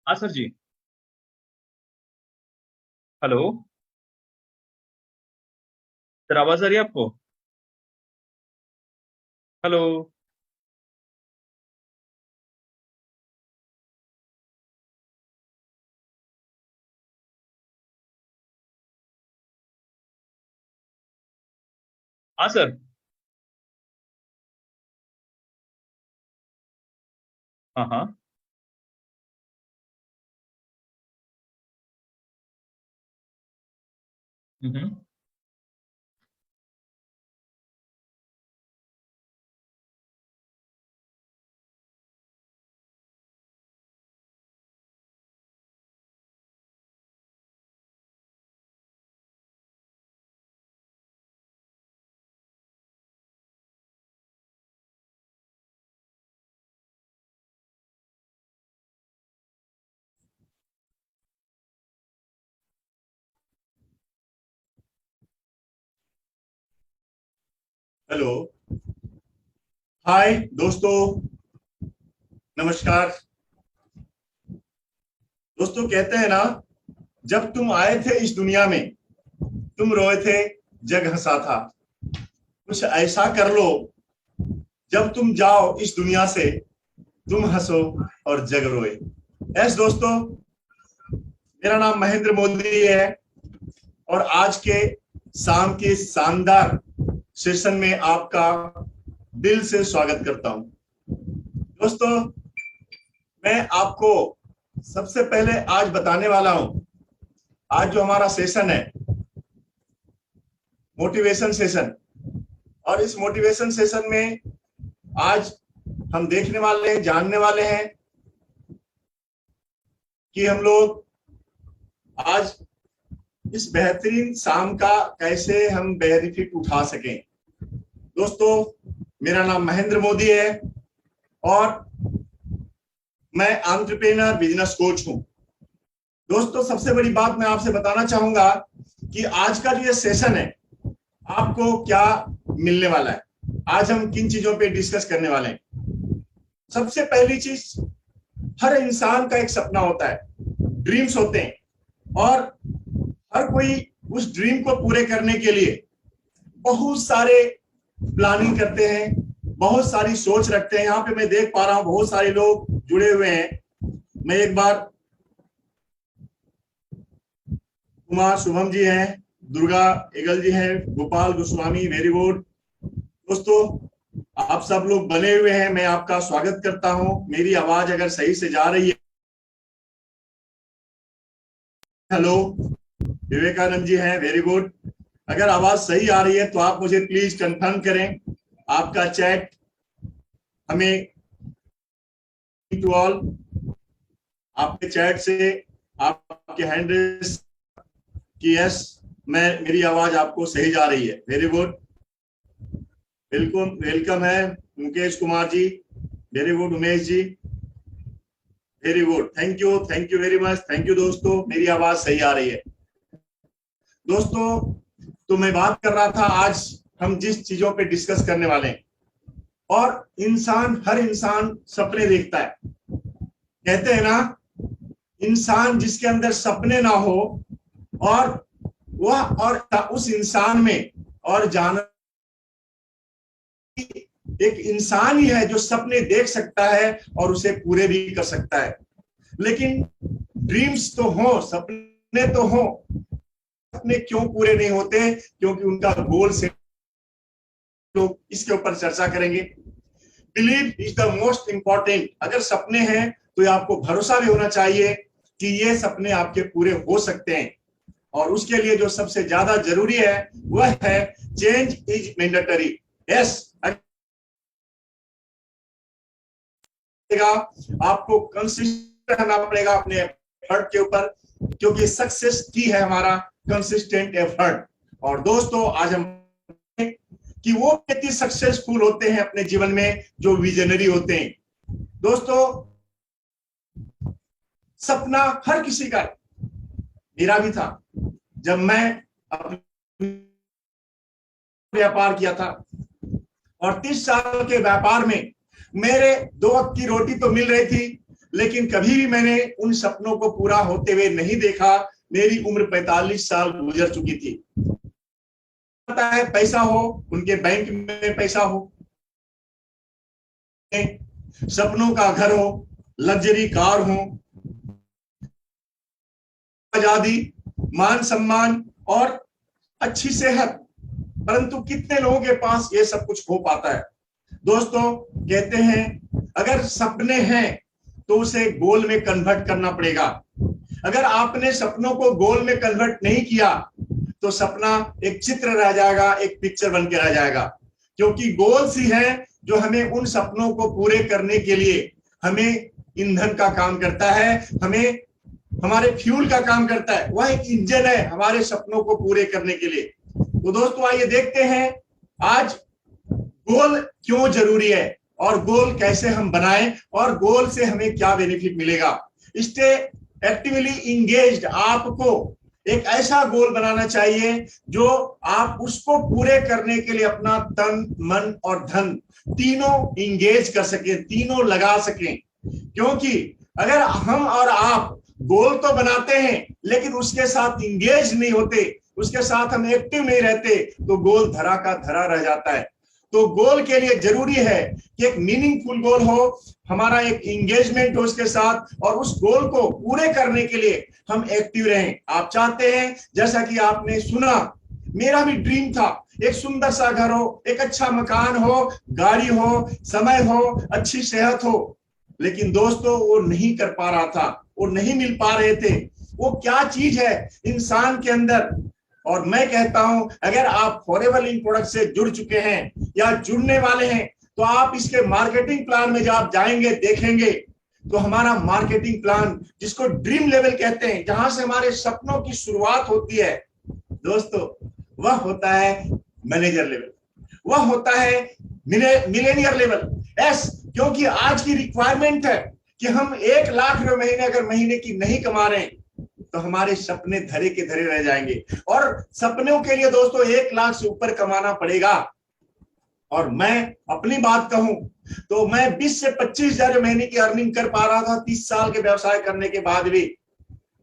हाँ सर जी। Hello. Sir आवाज आ रही है आपको? हेलो। हाँ सर। हाँ हाँ। हम्म। हेलो। हाय दोस्तों। नमस्कार। दोस्तों, कहते हैं ना, जब तुम आए थे इस दुनिया में तुम रोए थे, जग हंसा था। कुछ ऐसा कर लो, जब तुम जाओ इस दुनिया से तुम हंसो और जग रोए। यस दोस्तों, मेरा नाम महेंद्र मोदी है और आज के शाम के शानदार सेशन में आपका दिल से स्वागत करता हूं। दोस्तों, मैं आपको सबसे पहले आज बताने वाला हूं। आज जो हमारा सेशन है, मोटिवेशन सेशन, और इस मोटिवेशन सेशन में आज हम देखने वाले हैं, जानने वाले हैं कि हम लोग आज इस बेहतरीन शाम का कैसे हम बेनिफिट उठा सकें। दोस्तों, मेरा नाम महेंद्र मोदी है और मैं एंटरप्रेन्योर बिजनेस कोच हूं। दोस्तों, सबसे बड़ी बात मैं आपसे बताना चाहूंगा कि आज का जो ये सेशन है आपको क्या मिलने वाला है। आज हम किन चीजों पे डिस्कस करने वाले हैं। सबसे पहली चीज, हर इंसान का एक सपना होता है, ड्रीम्स होते हैं, और हर कोई उस ड्रीम को पूरे करने के लिए बहुत सारे प्लानिंग करते हैं, बहुत सारी सोच रखते हैं। यहाँ पे मैं देख पा रहा हूँ बहुत सारे लोग जुड़े हुए हैं। मैं एक बार, कुमार शुभम जी हैं, दुर्गा एगल जी हैं, गोपाल गोस्वामी, वेरी गुड। दोस्तों, आप सब लोग बने हुए हैं, मैं आपका स्वागत करता हूं। मेरी आवाज अगर सही से जा रही है? हेलो। विवेकानंद जी हैं, वेरी गुड। अगर आवाज सही आ रही है तो आप मुझे प्लीज कंफर्म करें। आपका चैट हमें, टू ऑल, आपके चैट से आपके हैंड की यस, मैं मेरी आवाज आपको सही जा रही है, वेरी गुड। बिल्कुल वेलकम है Mukesh Kumar ji, very good. Umesh ji, very good, thank you very much, thank you. दोस्तों, मेरी आवाज सही आ रही है? दोस्तों, तो मैं बात कर रहा था, आज हम जिस चीजों पे डिस्कस करने वाले हैं, और हर इंसान सपने देखता है। कहते हैं ना, इंसान जिसके अंदर सपने ना हो, और वह और उस इंसान में और जानवर, एक इंसान ही है जो सपने देख सकता है और उसे पूरे भी कर सकता है। लेकिन ड्रीम्स तो हो, सपने तो हो, सपने क्यों पूरे नहीं होते? क्योंकि उनका गोल से, लोग इसके ऊपर चर्चा करेंगे। Believe is the most important. अगर सपने हैं तो आपको भरोसा भी होना चाहिए कि ये सपने आपके पूरे हो सकते हैं। और उसके लिए जो सबसे ज्यादा जरूरी है वह है चेंज इज मैंडेटरी। यस, आपको कंसिस्टेंट रहना पड़ेगा अपने एफर्ट के ऊपर, क्योंकि सक्सेस की है हमारा कंसिस्टेंट एफर्ट। और दोस्तों, आज हम कि वो व्यक्ति सक्सेसफुल होते हैं अपने जीवन में जो विजनरी होते हैं। दोस्तों, सपना हर किसी का, मेरा भी था। जब मैं अपना व्यापार किया था और 30 साल के व्यापार में मेरे 2 वक्त की रोटी तो मिल रही थी, लेकिन कभी भी मैंने उन सपनों को पूरा होते हुए नहीं देखा। मेरी उम्र 45 साल गुजर चुकी थी। पता है, पैसा हो, उनके बैंक में पैसा हो, सपनों का घर हो, लग्जरी कार हो, आजादी, मान सम्मान और अच्छी सेहत, परंतु कितने लोगों के पास ये सब कुछ हो पाता है? दोस्तों, कहते हैं अगर सपने हैं तो उसे गोल में कन्वर्ट करना पड़ेगा। अगर आपने सपनों को गोल में कन्वर्ट नहीं किया तो सपना एक चित्र रह जाएगा, एक पिक्चर बन के रह जाएगा। क्योंकि गोल्स ही हैं जो हमें उन सपनों को पूरे करने के लिए हमें ईंधन का काम करता है, हमें हमारे फ्यूल का काम करता है। वह एक इंजन है हमारे सपनों को पूरे करने के लिए। तो दोस्तों, आइए देखते हैं आज गोल क्यों जरूरी है और गोल कैसे हम बनाएं और गोल से हमें क्या बेनिफिट मिलेगा। Stay actively engaged. आपको एक ऐसा गोल बनाना चाहिए जो आप उसको पूरे करने के लिए अपना तन, मन और धन तीनों इंगेज कर सकें, तीनों लगा सकें। क्योंकि अगर हम और आप गोल तो बनाते हैं लेकिन उसके साथ इंगेज नहीं होते, उसके साथ हम एक्टिव नहीं रहते, तो गोल धरा का धरा रह जाता है। तो गोल के लिए जरूरी है कि एक मीनिंगफुल गोल हो, हमारा एक इंगेजमेंट हो उसके साथ, और उस गोल को पूरे करने के लिए हम एक्टिव रहें। आप चाहते हैं, जैसा कि आपने सुना, मेरा भी ड्रीम था, एक सुंदर सा घर हो, एक अच्छा मकान हो, गाड़ी हो, समय हो, अच्छी सेहत हो। लेकिन दोस्तों, वो नहीं कर पा रहा था, वो नहीं मिल पा रहे थे। वो क्या चीज है इंसान के अंदर? और मैं कहता हूं, अगर आप फॉरएवर लिविंग प्रोडक्ट से जुड़ चुके हैं या जुड़ने वाले हैं तो आप इसके मार्केटिंग प्लान में जब आप जाएंगे, देखेंगे, तो हमारा मार्केटिंग प्लान, जिसको ड्रीम लेवल कहते हैं, जहां से हमारे सपनों की शुरुआत होती है दोस्तों, वह होता है मैनेजर लेवल, वह होता है मिलेनियर लेवल। एस, क्योंकि आज की रिक्वायरमेंट है कि हम 1,00,000 महीने अगर महीने की नहीं कमा रहे हैं तो हमारे सपने धरे के धरे रह जाएंगे। और सपनों के लिए दोस्तों 1,00,000 से ऊपर कमाना पड़ेगा। और मैं अपनी बात कहूं तो मैं 20 से 25,000 महीने की अर्निंग कर पा रहा था 30 साल के व्यवसाय करने के बाद भी।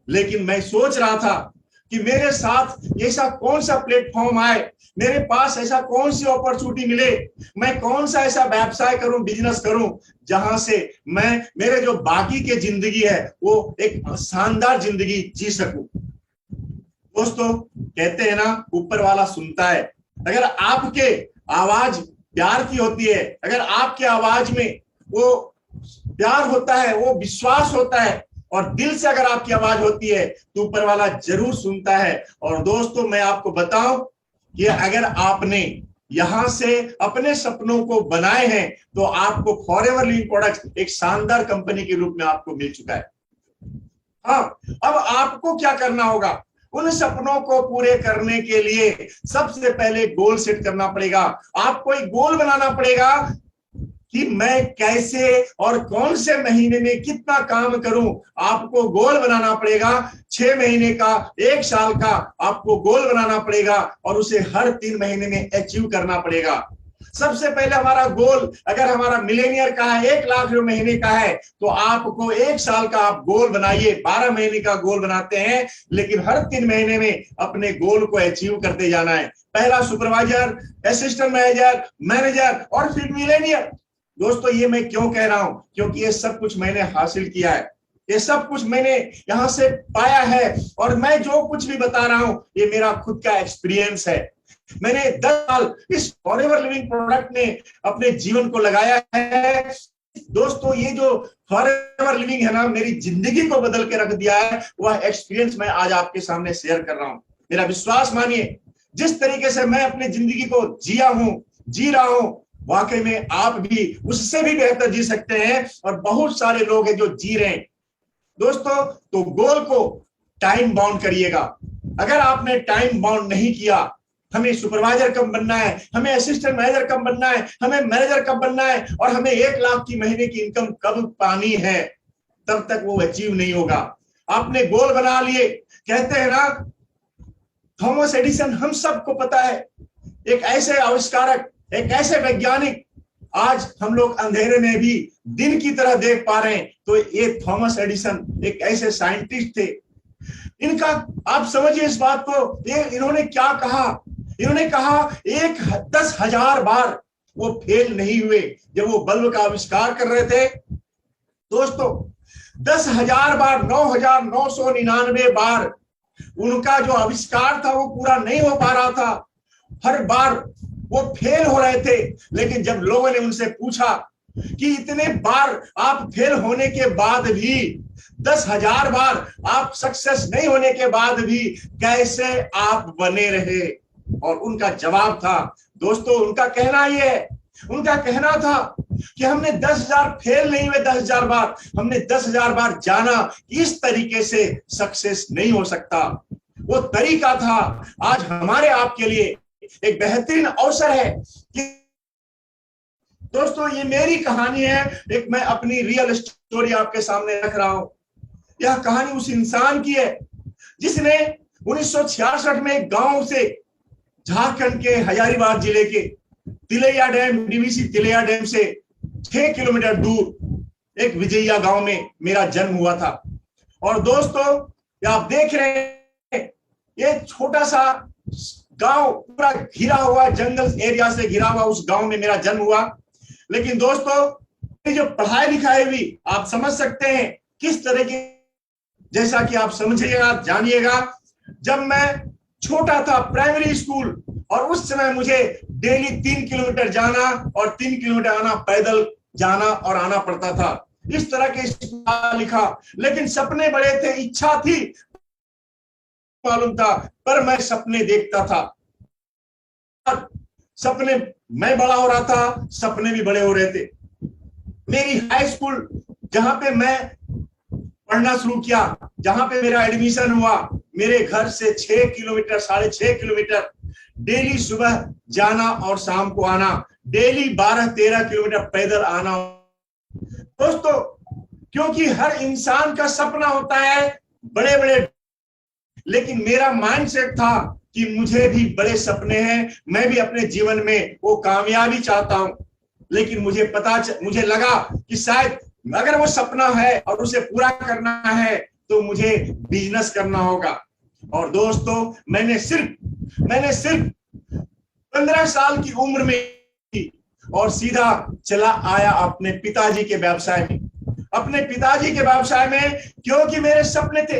लेकिन मैं सोच रहा था कि मेरे साथ ऐसा कौन सा प्लेटफॉर्म आए, मेरे पास ऐसा कौन सी अपॉर्चुनिटी मिले, मैं कौन सा ऐसा व्यवसाय करूं, बिजनेस करूं, जहां से मैं मेरे जो बाकी के जिंदगी है वो एक शानदार जिंदगी जी सकूं। दोस्तों, कहते हैं ना, ऊपर वाला सुनता है। अगर आपके आवाज प्यार की होती है, अगर आपके आवाज में वो प्यार होता है, वो विश्वास होता है, और दिल से अगर आपकी आवाज होती है, तो ऊपर वाला जरूर सुनता है। और दोस्तों, मैं आपको बताऊं कि अगर आपने यहां से अपने सपनों को बनाए हैं तो आपको फॉरएवर लिविंग प्रोडक्ट्स एक शानदार कंपनी के रूप में आपको मिल चुका है। हाँ, अब आपको क्या करना होगा? उन सपनों को पूरे करने के लिए सबसे पहले गोल सेट करना पड़ेगा। आपको एक गोल बनाना पड़ेगा कि मैं कैसे और कौन से महीने में कितना काम करूं। आपको गोल बनाना पड़ेगा, 6 महीने का, 1 साल का आपको गोल बनाना पड़ेगा, और उसे हर 3 महीने में अचीव करना पड़ेगा। सबसे पहले हमारा गोल, अगर हमारा मिलेनियर का है, 1,00,000 महीने का है, तो आपको 1 साल का आप गोल बनाइए। 12 महीने का गोल बनाते हैं, लेकिन हर 3 महीने में अपने गोल को अचीव करते जाना है। पहला सुपरवाइजर, असिस्टेंट मैनेजर, मैनेजर, और फिर मिलेनियर। दोस्तों, ये मैं क्यों कह रहा हूं? क्योंकि ये सब कुछ मैंने हासिल किया है, ये सब कुछ मैंने यहां से पाया है, और मैं जो कुछ भी बता रहा हूं ये मेरा खुद का एक्सपीरियंस है। मैंने 10 साल इस फॉरएवर लिविंग प्रोडक्ट में अपने जीवन को लगाया है। दोस्तों, ये जो फॉरएवर लिविंग है ना, मेरी जिंदगी को बदल के रख दिया है, वह एक्सपीरियंस मैं आज आपके सामने शेयर कर रहा हूं। मेरा विश्वास मानिए, जिस तरीके से मैं अपनी जिंदगी को जिया हूं, जी रहा हूं, वाकई में आप भी उससे भी बेहतर जी सकते हैं, और बहुत सारे लोग हैं जो जी रहे हैं। दोस्तों, तो गोल को टाइम बाउंड करिएगा। अगर आपने टाइम बाउंड नहीं किया, हमें सुपरवाइजर कब बनना है, हमें असिस्टेंट मैनेजर कब बनना है, हमें मैनेजर कब बनना है, और हमें 1,00,000 की महीने की इनकम कब पानी है, तब तक वो अचीव नहीं होगा। आपने गोल बना लिए। कहते हैं ना, थॉमस एडिसन, हम सबको पता है, एक ऐसे आविष्कारक, एक ऐसे वैज्ञानिक आज हम लोग अंधेरे में भी दिन की तरह देख पा रहे हैं। तो ये थॉमस एडिसन एक ऐसे साइंटिस्ट थे, इनका आप समझिए इस बात को, ये इन्होंने क्या कहा, इन्होंने कहा 10,000 बार वो फेल नहीं हुए जब वो बल्ब का आविष्कार कर रहे थे। दोस्तों 10,000 बार, 9,999 बार उनका जो आविष्कार था वो पूरा नहीं हो पा रहा था, हर बार वो फेल हो रहे थे। लेकिन जब लोगों ने उनसे पूछा कि इतने बार आप फेल होने के बाद भी, 10,000 बार आप सक्सेस नहीं होने के बाद भी कैसे आप बने रहे, और उनका जवाब था, दोस्तों उनका कहना ये है, उनका कहना था कि हमने 10,000 फेल नहीं हुए, 10,000 बार हमने 10,000 बार जाना इस तरीके से सक्सेस नहीं हो सकता। वो तरीका था। आज हमारे आपके लिए एक बेहतरीन अवसर है कि दोस्तों ये मेरी कहानी है, एक मैं अपनी रियल स्टोरी आपके सामने रख रहा हूं। यह कहानी उस इंसान की है जिसने 1966 में एक गांव से, झारखंड के हजारीबाग जिले के Tilaiya dam, DVC Tilaiya dam से 6 किलोमीटर दूर एक विजयिया गांव में मेरा जन्म हुआ था। और दोस्तों ये आप देख रहे हैं, ये छोटा सा गांव पूरा घिरा हुआ, जंगल एरिया से घिरा हुआ उस गांव में मेरा जन्म हुआ। लेकिन दोस्तों जो पढ़ाई लिखाई हुई, आप समझ सकते हैं किस तरह की, जैसा कि आप समझिएगा, जानिएगा, जब मैं छोटा था प्राइमरी स्कूल, और उस समय मुझे डेली 3 किलोमीटर जाना और 3 किलोमीटर आना, पैदल जाना और आना पड़ता था। इस तरह के लिखा, लेकिन सपने बड़े थे, इच्छा थी, मालूम था, पर मैं सपने देखता था। सपने, मैं बड़ा हो रहा था, सपने भी बड़े हो रहे थे। मेरी हाई स्कूल जहां पे मैं पढ़ना शुरू किया, जहां पे मेरा एडमिशन हुआ, मेरे घर से 6 किलोमीटर, 6.5 किलोमीटर डेली सुबह जाना और शाम को आना, डेली 12-13 किलोमीटर पैदल आना। दोस्तों क्योंकि हर इंसान का सपना होता है बड़े बड़े, लेकिन मेरा माइंडसेट था कि मुझे भी बड़े सपने हैं, मैं भी अपने जीवन में वो कामयाबी चाहता हूं। लेकिन मुझे लगा कि शायद अगर वो सपना है और उसे पूरा करना है तो मुझे बिजनेस करना होगा। और दोस्तों मैंने सिर्फ 15 साल की उम्र में और सीधा चला आया अपने पिताजी के व्यवसाय में, क्योंकि मेरे सपने थे।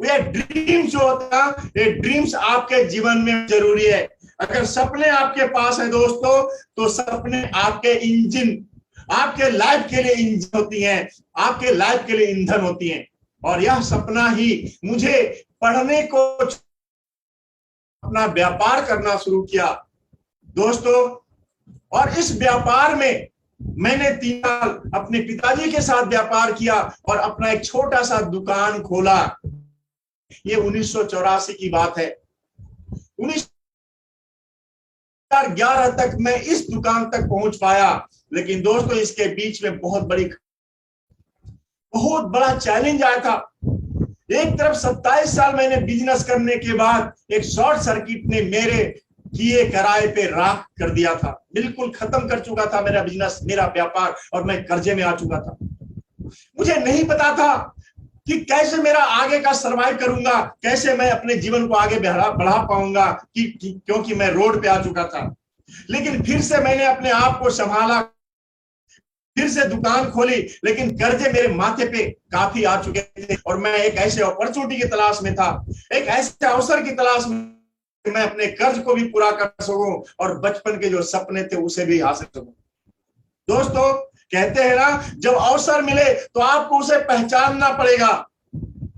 ये ड्रीम्स जो होता है, ये ड्रीम्स आपके जीवन में जरूरी है। अगर सपने आपके पास है दोस्तों, तो सपने आपके इंजन, आपके लाइफ के लिए इंजन होती हैं, आपके लाइफ के लिए ईंधन होती हैं। और यह सपना ही मुझे पढ़ने को, अपना व्यापार करना शुरू किया दोस्तों। और इस व्यापार में मैंने 3 साल अपने पिताजी के साथ व्यापार किया और अपना एक छोटा सा दुकान खोला। ये 1984 की बात है। 1911 तक मैं इस दुकान तक पहुंच पाया। लेकिन दोस्तों इसके बीच में बहुत बड़ा चैलेंज आया था। एक तरफ 27 साल मैंने बिजनेस करने के बाद एक शॉर्ट सर्किट ने मेरे किए किराए पे राख कर दिया था। बिल्कुल खत्म कर चुका था मेरा बिजनेस, मेरा व्यापार, और मैं कर्जे में आ चुका था। मुझे नहीं पता था कि कैसे मेरा आगे का सर्वाइव करूंगा, कैसे मैं अपने जीवन को आगे बढ़ा पाऊंगा, क्योंकि मैं रोड पे आ चुका था। लेकिन फिर से मैंने अपने आप को संभाला, फिर से दुकान खोली, लेकिन कर्जे मेरे माथे पे काफी आ चुके थे और मैं एक ऐसे अपॉर्चुनिटी की तलाश में था, एक ऐसे अवसर की तलाश में मैं अपने कर्ज को भी पूरा कर सकूं और बचपन के जो सपने थे उसे भी हासिल करूं। दोस्तों कहते हैं ना, जब अवसर मिले तो आपको उसे पहचानना पड़ेगा।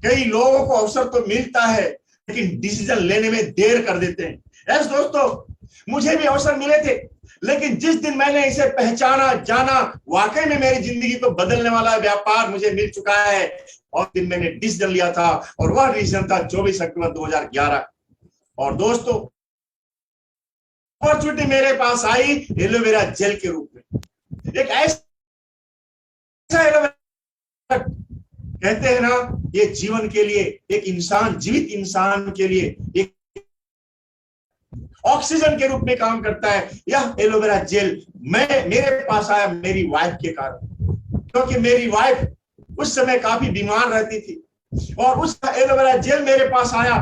कई लोगों को अवसर तो मिलता है लेकिन डिसीजन लेने में देर कर देते हैं। यस दोस्तों, मुझे भी अवसर मिले थे, लेकिन जिस दिन मैंने इसे पहचाना, जाना, वाकई में मेरी जिंदगी को बदलने वाला व्यापार मुझे मिल चुका है, और दिन मैंने डिसीजन लिया था, और वह डिसीजन था 24 अक्टूबर 2011। और दोस्तों अपॉर्चुनिटी मेरे पास आई एलोवेरा जेल के रूप में। एक ऐसा एलोवेरा, कहते हैं ना, ये जीवन के लिए, एक इंसान, जीवित इंसान के लिए एक ऑक्सीजन के रूप में काम करता है। यह एलोवेरा जेल मेरे पास आया मेरी वाइफ के कारण, क्योंकि मेरी वाइफ उस समय काफी बीमार रहती थी और उस एलोवेरा जेल मेरे पास आया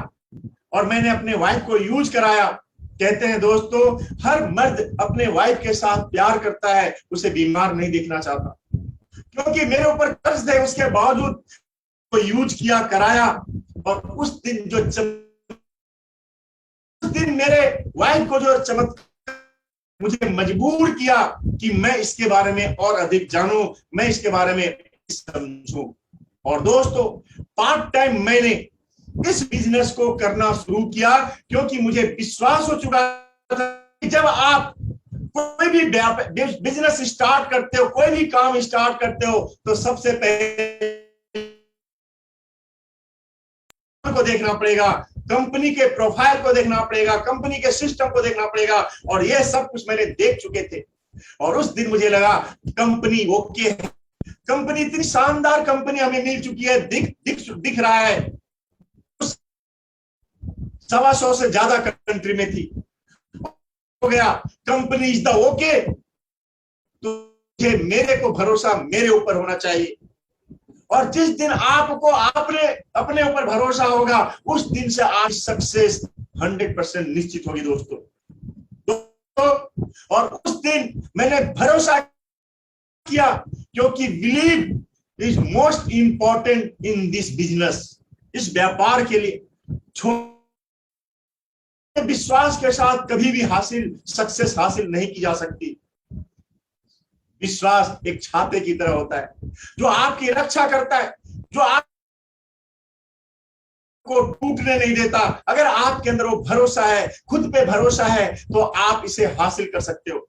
और मैंने अपने वाइफ को यूज कराया। कहते हैं दोस्तों, हर मर्द अपने वाइफ के साथ प्यार करता है, उसे बीमार नहीं देखना चाहता। क्योंकि मेरे ऊपर कर्ज थे, उसके बावजूद तो यूज किया, कराया। और उस दिन मेरे वाइफ को जो चमत्कार मुझे मजबूर किया कि मैं इसके बारे में और अधिक जानूं, मैं इसके बारे में समझूं। और दोस्तों, पार्ट टाइम मैंने इस बिजनेस को करना शुरू किया, क्योंकि मुझे विश्वास हो चुका था कि जब आप कोई भी बिजनेस स्टार्ट करते हो, कोई भी काम स्टार्ट करते हो, तो सबसे पहले को देखना पड़ेगा, कंपनी के प्रोफाइल को देखना पड़ेगा, कंपनी के सिस्टम को देखना पड़ेगा। और ये सब कुछ मैंने देख चुके थे। और उस दिन मुझे लगा कंपनी ओके है, कंपनी इतनी शानदार कंपनी हमें मिल चुकी है, दिख रहा है। 125 से ज्यादा कंट्री में थी, हो गया कंपनी इज द ओके। तो मेरे को भरोसा मेरे ऊपर होना चाहिए। और जिस दिन आपको अपने ऊपर भरोसा होगा, उस दिन से आप सक्सेस 100% निश्चित होगी दोस्तों। और उस दिन मैंने भरोसा किया, क्योंकि believe is most important in this business. इस व्यापार के लिए विश्वास के साथ कभी भी सक्सेस हासिल नहीं की जा सकती। विश्वास एक छाते की तरह होता है, जो आपकी रक्षा करता है, जो आपको टूटने नहीं देता। अगर आपके अंदर वो भरोसा है, खुद पे भरोसा है, तो आप इसे हासिल कर सकते हो।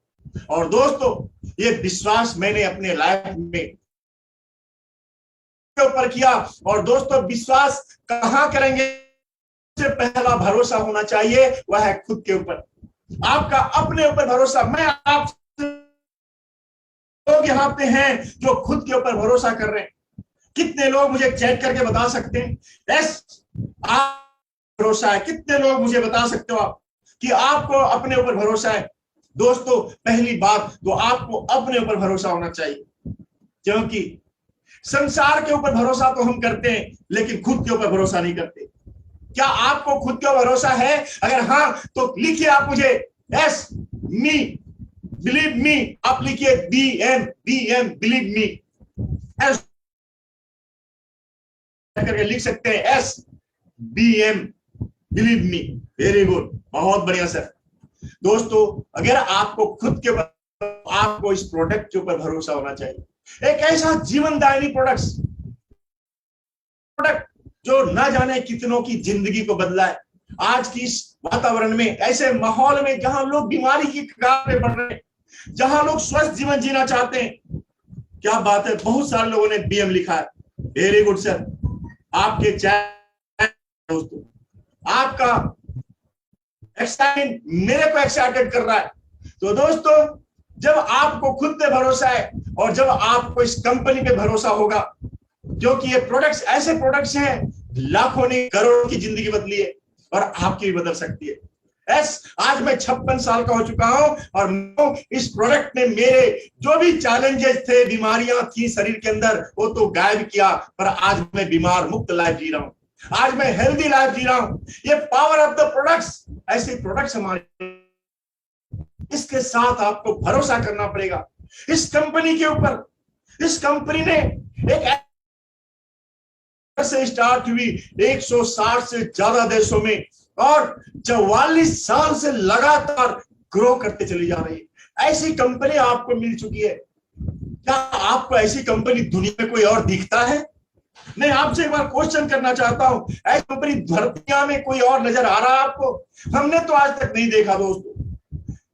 और दोस्तों, ये विश्वास मैंने अपने लाइफ में ऊपर किया। और दोस्तों, विश्वास कहां करेंगे? सबसे पहला भरोसा होना चाहिए, वह है खुद के ऊपर, आपका अपने ऊपर भरोसा। मैं आप लोग यहाँ पे हैं जो खुद के ऊपर भरोसा कर रहे हैं। कितने लोग मुझे चैट करके बता सकते हैं यस आप भरोसा है? कितने लोग मुझे बता सकते हो आप कि आपको अपने ऊपर भरोसा है? दोस्तों, पहली बात तो आपको अपने ऊपर भरोसा होना चाहिए, क्योंकि संसार के ऊपर भरोसा तो हम करते हैं, लेकिन खुद के ऊपर भरोसा नहीं करते। क्या आपको खुद के ऊपर भरोसा है? अगर हाँ, तो लिखिए आप मुझे यस मी, बिलीव मी। आप लिखिए BM बिलीव मी, एस करके लिख सकते हैं S BM believe me. Very good, बहुत बढ़िया सर। दोस्तों, अगर आपको खुद के ऊपर, आपको इस प्रोडक्ट के ऊपर भरोसा होना चाहिए। एक ऐसा जीवनदायिनी प्रोडक्ट जो ना जाने कितनों की जिंदगी को बदला है। आज की इस वातावरण में, ऐसे माहौल में जहां लोग बीमारी की कगार पे बढ़ रहे हैं, जहां लोग स्वस्थ जीवन जीना चाहते हैं, क्या बात है, बहुत सारे लोगों ने BM लिखा है। वेरी गुड सर, आपके चैट दोस्तों, आपका एक्साइटमेंट मेरे को एक्साइटेड कर रहा है। तो दोस्तों, जब आपको खुद पे भरोसा है और जब आपको इस कंपनी पे भरोसा होगा, क्योंकि ये प्रोडक्ट्स ऐसे प्रोडक्ट्स हैं, लाखों ने करोड़ों की जिंदगी बदली है और आपकी भी बदल सकती है। आज मैं 56 साल का हो चुका हूं और इस प्रोडक्ट ने मेरे जो भी चैलेंजेस थे, बीमारियां थी शरीर के अंदर, वो तो गायब किया। पर आज मैं बीमार मुक्त लाइफ जी रहा हूं, आज मैं हेल्दी लाइफ जी रहा हूं। ये पावर ऑफ द प्रोडक्ट्स, ऐसे प्रोडक्ट्स हमारे, इसके साथ आपको भरोसा करना पड़ेगा इस कंपनी के ऊपर। इस कंपनी ने एक से स्टार्ट हुई 160 से ज्यादा देशों में और 44 साल से लगातार ग्रो करते चली जा रही है। ऐसी कंपनी आपको मिल चुकी है। क्या आपको ऐसी कंपनी दुनिया में कोई और दिखता है? मैं आपसे एक बार क्वेश्चन करना चाहता हूं, ऐसी कंपनी धरतिया में कोई और नजर आ रहा है आपको? हमने तो आज तक नहीं देखा दोस्तों।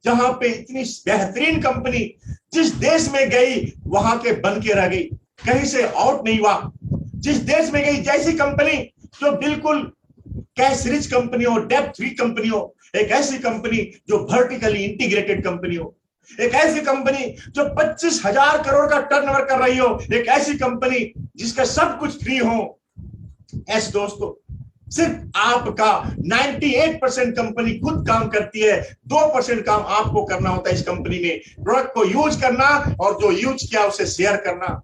जहां पे इतनी बेहतरीन कंपनी जिस देश में गई वहां के बन के रह गई, कहीं से आउट नहीं हुआ। जिस देश में गई, जैसी कंपनी जो बिल्कुल कैश रिच कंपनी हो, डेप्थ फ्री कंपनी हो, एक ऐसी कंपनी जो वर्टिकली इंटीग्रेटेड कंपनी हो, एक ऐसी कंपनी जो 25,000 करोड़ का टर्नओवर कर रही हो, एक ऐसी कंपनी जिसका सब कुछ फ्री हो। ऐसे दोस्तों, सिर्फ आपका 98% कंपनी खुद काम करती है, 2% काम आपको करना होता है इस कंपनी में, प्रोडक्ट को यूज करना और जो यूज किया उसे शेयर करना।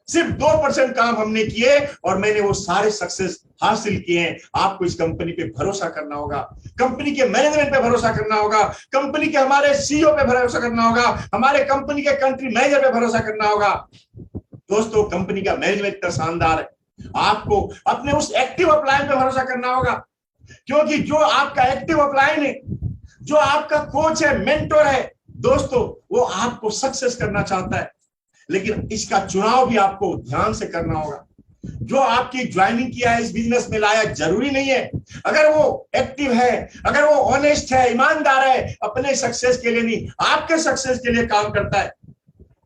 सिर्फ 2% काम हमने किए और मैंने वो सारे सक्सेस हासिल किए हैं। आपको इस कंपनी पे भरोसा करना होगा, कंपनी के मैनेजमेंट पे भरोसा करना होगा, कंपनी के हमारे सीईओ पे भरोसा करना होगा, हमारे कंपनी के कंट्री मैनेजर पे भरोसा करना होगा। दोस्तों, कंपनी का मैनेजमेंट इतना शानदार है, आपको अपने उस एक्टिव अपलाइन पे भरोसा करना होगा, क्योंकि जो आपका एक्टिव अपलाइन है, जो आपका कोच है, मेंटोर है, दोस्तों वो आपको सक्सेस करना चाहता है, लेकिन इसका चुनाव भी आपको ध्यान से करना होगा। जो आपकी ज्वाइनिंग किया है इस बिजनेस में लाया जरूरी नहीं है, अगर वो एक्टिव है, अगर वो ऑनेस्ट है, ईमानदार है, अपने सक्सेस के लिए नहीं आपके सक्सेस के लिए काम करता है,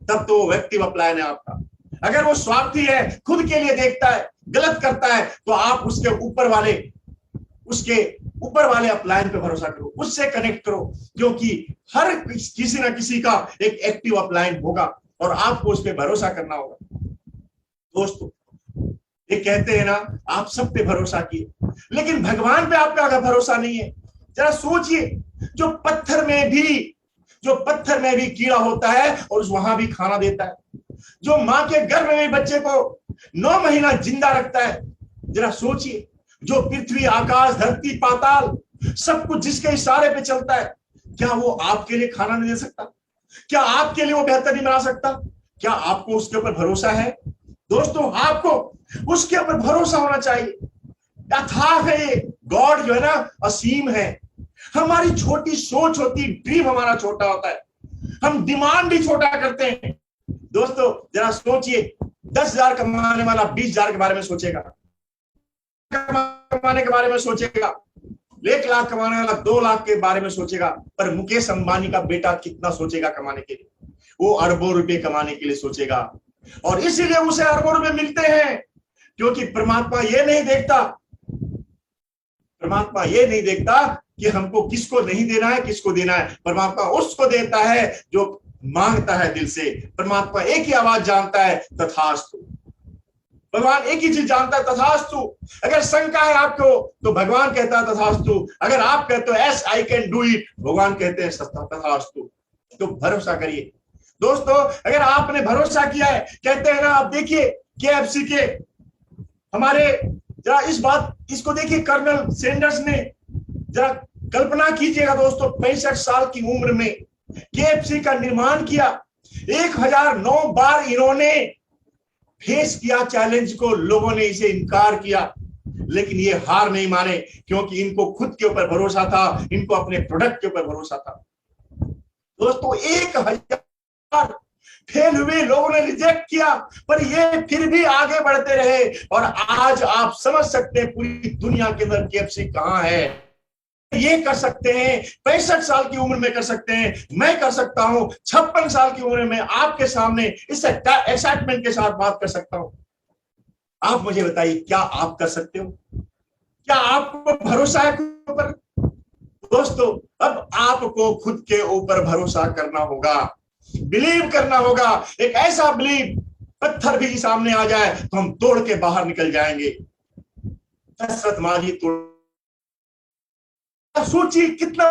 तब तो वो एक्टिव अपलाइन है आपका। अगर वो स्वार्थी है, खुद के लिए देखता है, गलत करता है, तो आप उसके ऊपर वाले अपलाइन पे भरोसा करो, उससे कनेक्ट करो, क्योंकि हर किसी ना किसी का एक एक्टिव अपलाइन होगा और आपको उस पर भरोसा करना होगा। दोस्तों, ये कहते हैं ना, आप सब पे भरोसा किए, लेकिन भगवान पे आपका अगर भरोसा नहीं है, जरा सोचिए, जो पत्थर में भी कीड़ा होता है और वहां भी खाना देता है, जो मां के गर्भ में बच्चे को 9 महीना जिंदा रखता है, जरा सोचिए, जो पृथ्वी, आकाश, धरती, पाताल सब कुछ जिसके इशारे पे चलता है, क्या वो आपके लिए खाना नहीं दे सकता? क्या आपके लिए वो बेहतर नहीं बना सकता? क्या आपको उसके ऊपर भरोसा है? दोस्तों, आपको उसके ऊपर भरोसा होना चाहिए। अथाह है ये गॉड, जो है ना, असीम है। हमारी छोटी सोच होती, ड्रीम हमारा छोटा होता है, हम डिमांड ही छोटा करते हैं। दोस्तों, जरा सोचिए, 10,000 कमाने वाला 20,000 के बारे में सोचेगा, कमाने के बारे में सोचेगा, 1 लाख कमाने वाला 2 लाख के बारे में सोचेगा, पर मुकेश अंबानी का बेटा कितना सोचेगा कमाने के लिए? वो अरबों रुपए कमाने के लिए सोचेगा, और इसीलिए उसे अरबों रुपए मिलते हैं, क्योंकि परमात्मा ये नहीं देखता कि हमको किसको नहीं देना है, किसको देना है। परमात्मा उसको देता है जो मांगता है दिल से। परमात्मा एक ही आवाज जानता है, तथास्तु। भगवान एक ही चीज जानता है, तथास्तु। अगर शंका है आपको तो भगवान कहता है तथास्तु, अगर आप कहते हो yes I can do it, भगवान कहते हैं तथास्तु। तो भरोसा करिए। दोस्तों, अगर आपने भरोसा किया है, कहते हैं ना, आप देखिए KFC के हमारे, जरा इसको देखिए, कर्नल सैंडर्स ने, जरा कल्पना कीजिएगा दोस्तों, 65 साल की उम्र में KFC का निर्माण किया। 1009 बार इन्होंने फेस किया चैलेंज को, लोगों ने इसे इनकार किया, लेकिन ये हार नहीं माने, क्योंकि इनको खुद के ऊपर भरोसा था, इनको अपने प्रोडक्ट के ऊपर भरोसा था। दोस्तों, 1000 फेल हुए, लोगों ने रिजेक्ट किया, पर ये फिर भी आगे बढ़ते रहे, और आज आप समझ सकते हैं पूरी दुनिया के अंदर KFC कहां है। ये कर सकते हैं, 65 साल की उम्र में कर सकते हैं, मैं कर सकता हूं 56 साल की उम्र में आपके सामने इस एक्साइटमेंट के साथ बात कर सकता हूं। आप मुझे बताइए, क्या आप कर सकते हो? क्या आपको भरोसा है खुद पर? दोस्तों, अब आपको खुद के ऊपर भरोसा करना होगा, बिलीव करना होगा। एक ऐसा बिलीव, पत्थर भी सामने आ जाए तो हम तोड़ के बाहर निकल जाएंगे। दशरथ माझी तोड़, सोचिए कितना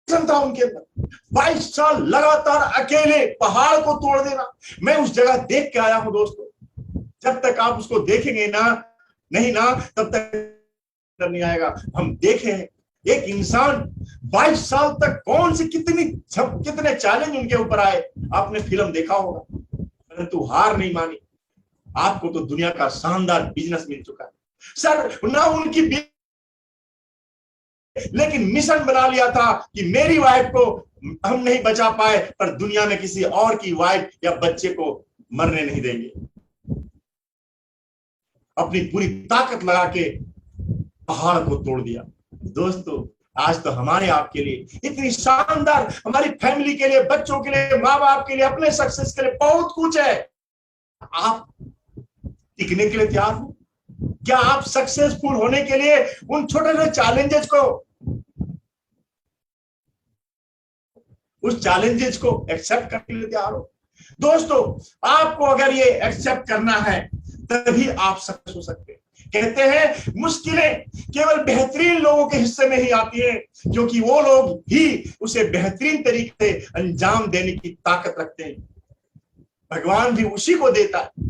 था उनके अंदर, 22 साल लगातार अकेले पहाड़ को तोड़ देना। मैं उस जगह देख के आया हूं दोस्तों, जब तक आप उसको देखेंगे नहीं ना, तब तक नहीं आएगा। हम देखें एक इंसान 22 साल तक कितने चैलेंज उनके ऊपर आए, आपने फिल्म देखा होगा, परंतु हार नहीं मानी। आपको तो दुनिया का शानदार बिजनेस मिल चुका है सर, ना उनकी, लेकिन मिशन बना लिया था कि मेरी वाइफ को हम नहीं बचा पाए, पर दुनिया में किसी और की वाइफ या बच्चे को मरने नहीं देंगे। अपनी पूरी ताकत लगा के पहाड़ को तोड़ दिया। दोस्तों, आज तो हमारे आपके लिए इतनी शानदार, हमारी फैमिली के लिए, बच्चों के लिए, माँ बाप के लिए, अपने सक्सेस के लिए बहुत कुछ है। आप टिकने के लिए तैयार हो? क्या आप सक्सेसफुल होने के लिए उन छोटे छोटे चैलेंजेस को, उस चैलेंजेस को एक्सेप्ट करने के लिए तैयार हो? दोस्तों, आपको अगर ये एक्सेप्ट करना है, तभी आप सक्सेस हो सकते हैं। कहते हैं मुश्किलें केवल बेहतरीन लोगों के हिस्से में ही आती है, क्योंकि वो लोग ही उसे बेहतरीन तरीके से अंजाम देने की ताकत रखते हैं। भगवान भी उसी को देता है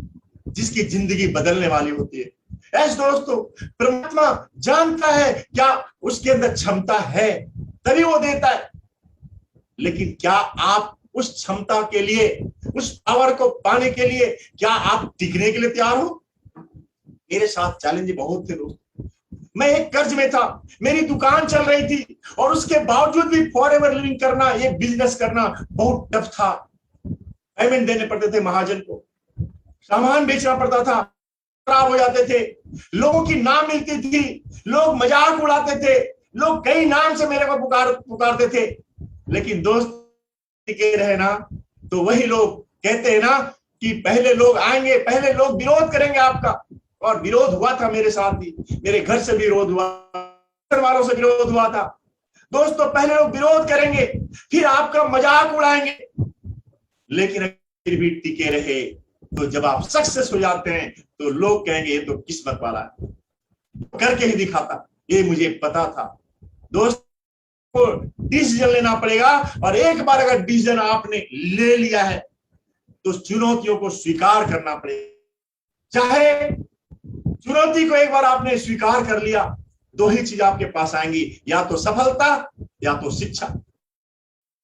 जिसकी जिंदगी बदलने वाली होती है। ऐसे दोस्तों, परमात्मा जानता है क्या उसके अंदर क्षमता है, तभी वो देता है। लेकिन क्या आप उस क्षमता के लिए, उस पावर को पाने के लिए, क्या आप टिकने के लिए तैयार हो? मेरे साथ चैलेंज बहुत थे दोस्तों। मैं एक कर्ज में था, मेरी दुकान चल रही थी और उसके बावजूद भी फॉरएवर लिविंग करना, ये बिजनेस करना बहुत टफ था। पेमेंट देने पड़ते थे महाजन को, सामान बेचना पड़ता था, खराब हो जाते थे, लोगों की नाम मिलती थी, लोग मजाक उड़ाते थे, लोग कई नाम से मेरे को पुकारते थे। लेकिन दोस्त टिके रहे ना, तो वही लोग कहते हैं ना कि पहले लोग आएंगे, पहले लोग विरोध करेंगे आपका। और विरोध हुआ था मेरे साथ भी, मेरे घर से विरोध हुआ, घर वालों से विरोध हुआ था। दोस्तों, पहले लोग विरोध करेंगे, फिर आपका मजाक उड़ाएंगे, लेकिन फिर भी टिके रहे तो जब आप सक्सेस हो जाते हैं तो लोग कहेंगे ये तो किस्मत वाला है, करके ही दिखाता। ये मुझे पता था। दोस्तों, डिसीजन लेना पड़ेगा, और एक बार अगर डिसीजन आपने ले लिया है तो चुनौतियों को स्वीकार करना पड़ेगा। चाहे चुनौती को एक बार आपने स्वीकार कर लिया, दो ही चीज आपके पास आएंगी, या तो सफलता या तो शिक्षा।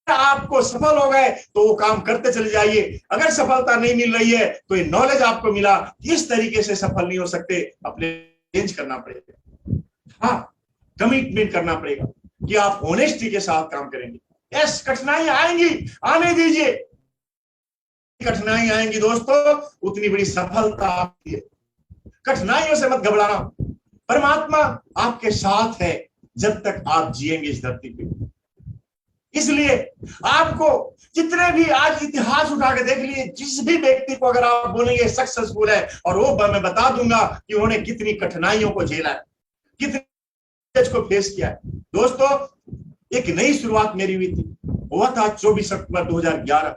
आपको सफल हो गए तो वो काम करते चले जाइए। अगर सफलता नहीं मिल रही है तो ये नॉलेज आपको मिला कि इस तरीके से सफल नहीं हो सकते, अपने चेंज करना पड़ेगा। हाँ, कमिटमेंट करना पड़ेगा कि आप ऑनेस्टी के साथ काम करेंगे। यस, कठिनाई आएंगी, आने दीजिए, कठिनाई आएंगी दोस्तों, उतनी बड़ी सफलता आपकी है। कठिनाइयों से मत घबराना, परमात्मा आपके साथ है जब तक आप जिएंगे इस धरती पे। इसलिए आपको जितने भी आज इतिहास उठा के देख लिए, जिस भी व्यक्ति को अगर आप बोलेंगे सक्सेसफुल है, और वो मैं बता दूंगा कि उन्होंने कितनी कठिनाइयों को झेला है, कितने को फेस किया है। दोस्तों, एक नई शुरुआत मेरी हुई थी, हुआ था 24 अक्टूबर 2011।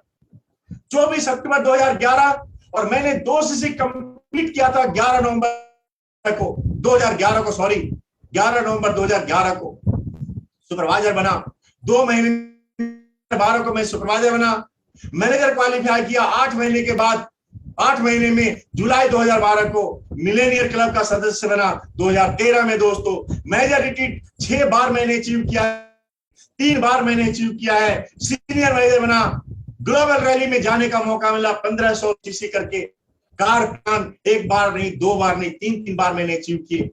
24 अक्टूबर 2011, और मैंने 2 CC कंप्लीट किया था 11 नवंबर को 2011 को, सॉरी 11 नवंबर 2011 को सुपरवाइजर बना। 2 महीने 12 को मैं सुपरवाइजर बना, मैनेजर क्वालिफाई किया। 8 महीने के बाद, 8 महीने में जुलाई 2012 को मिलेनियर क्लब का सदस्य बना। 2013 में दोस्तों मेजर रिट्रीट 6 बार मैंने अचीव किया, 3 बार मैंने अचीव किया है। सीनियर मैनेजर बना, ग्लोबल रैली में जाने का मौका मिला, 1500 CC करके। कार प्लान 1 बार नहीं, 2 बार नहीं, 3 बार मैंने अचीव किए।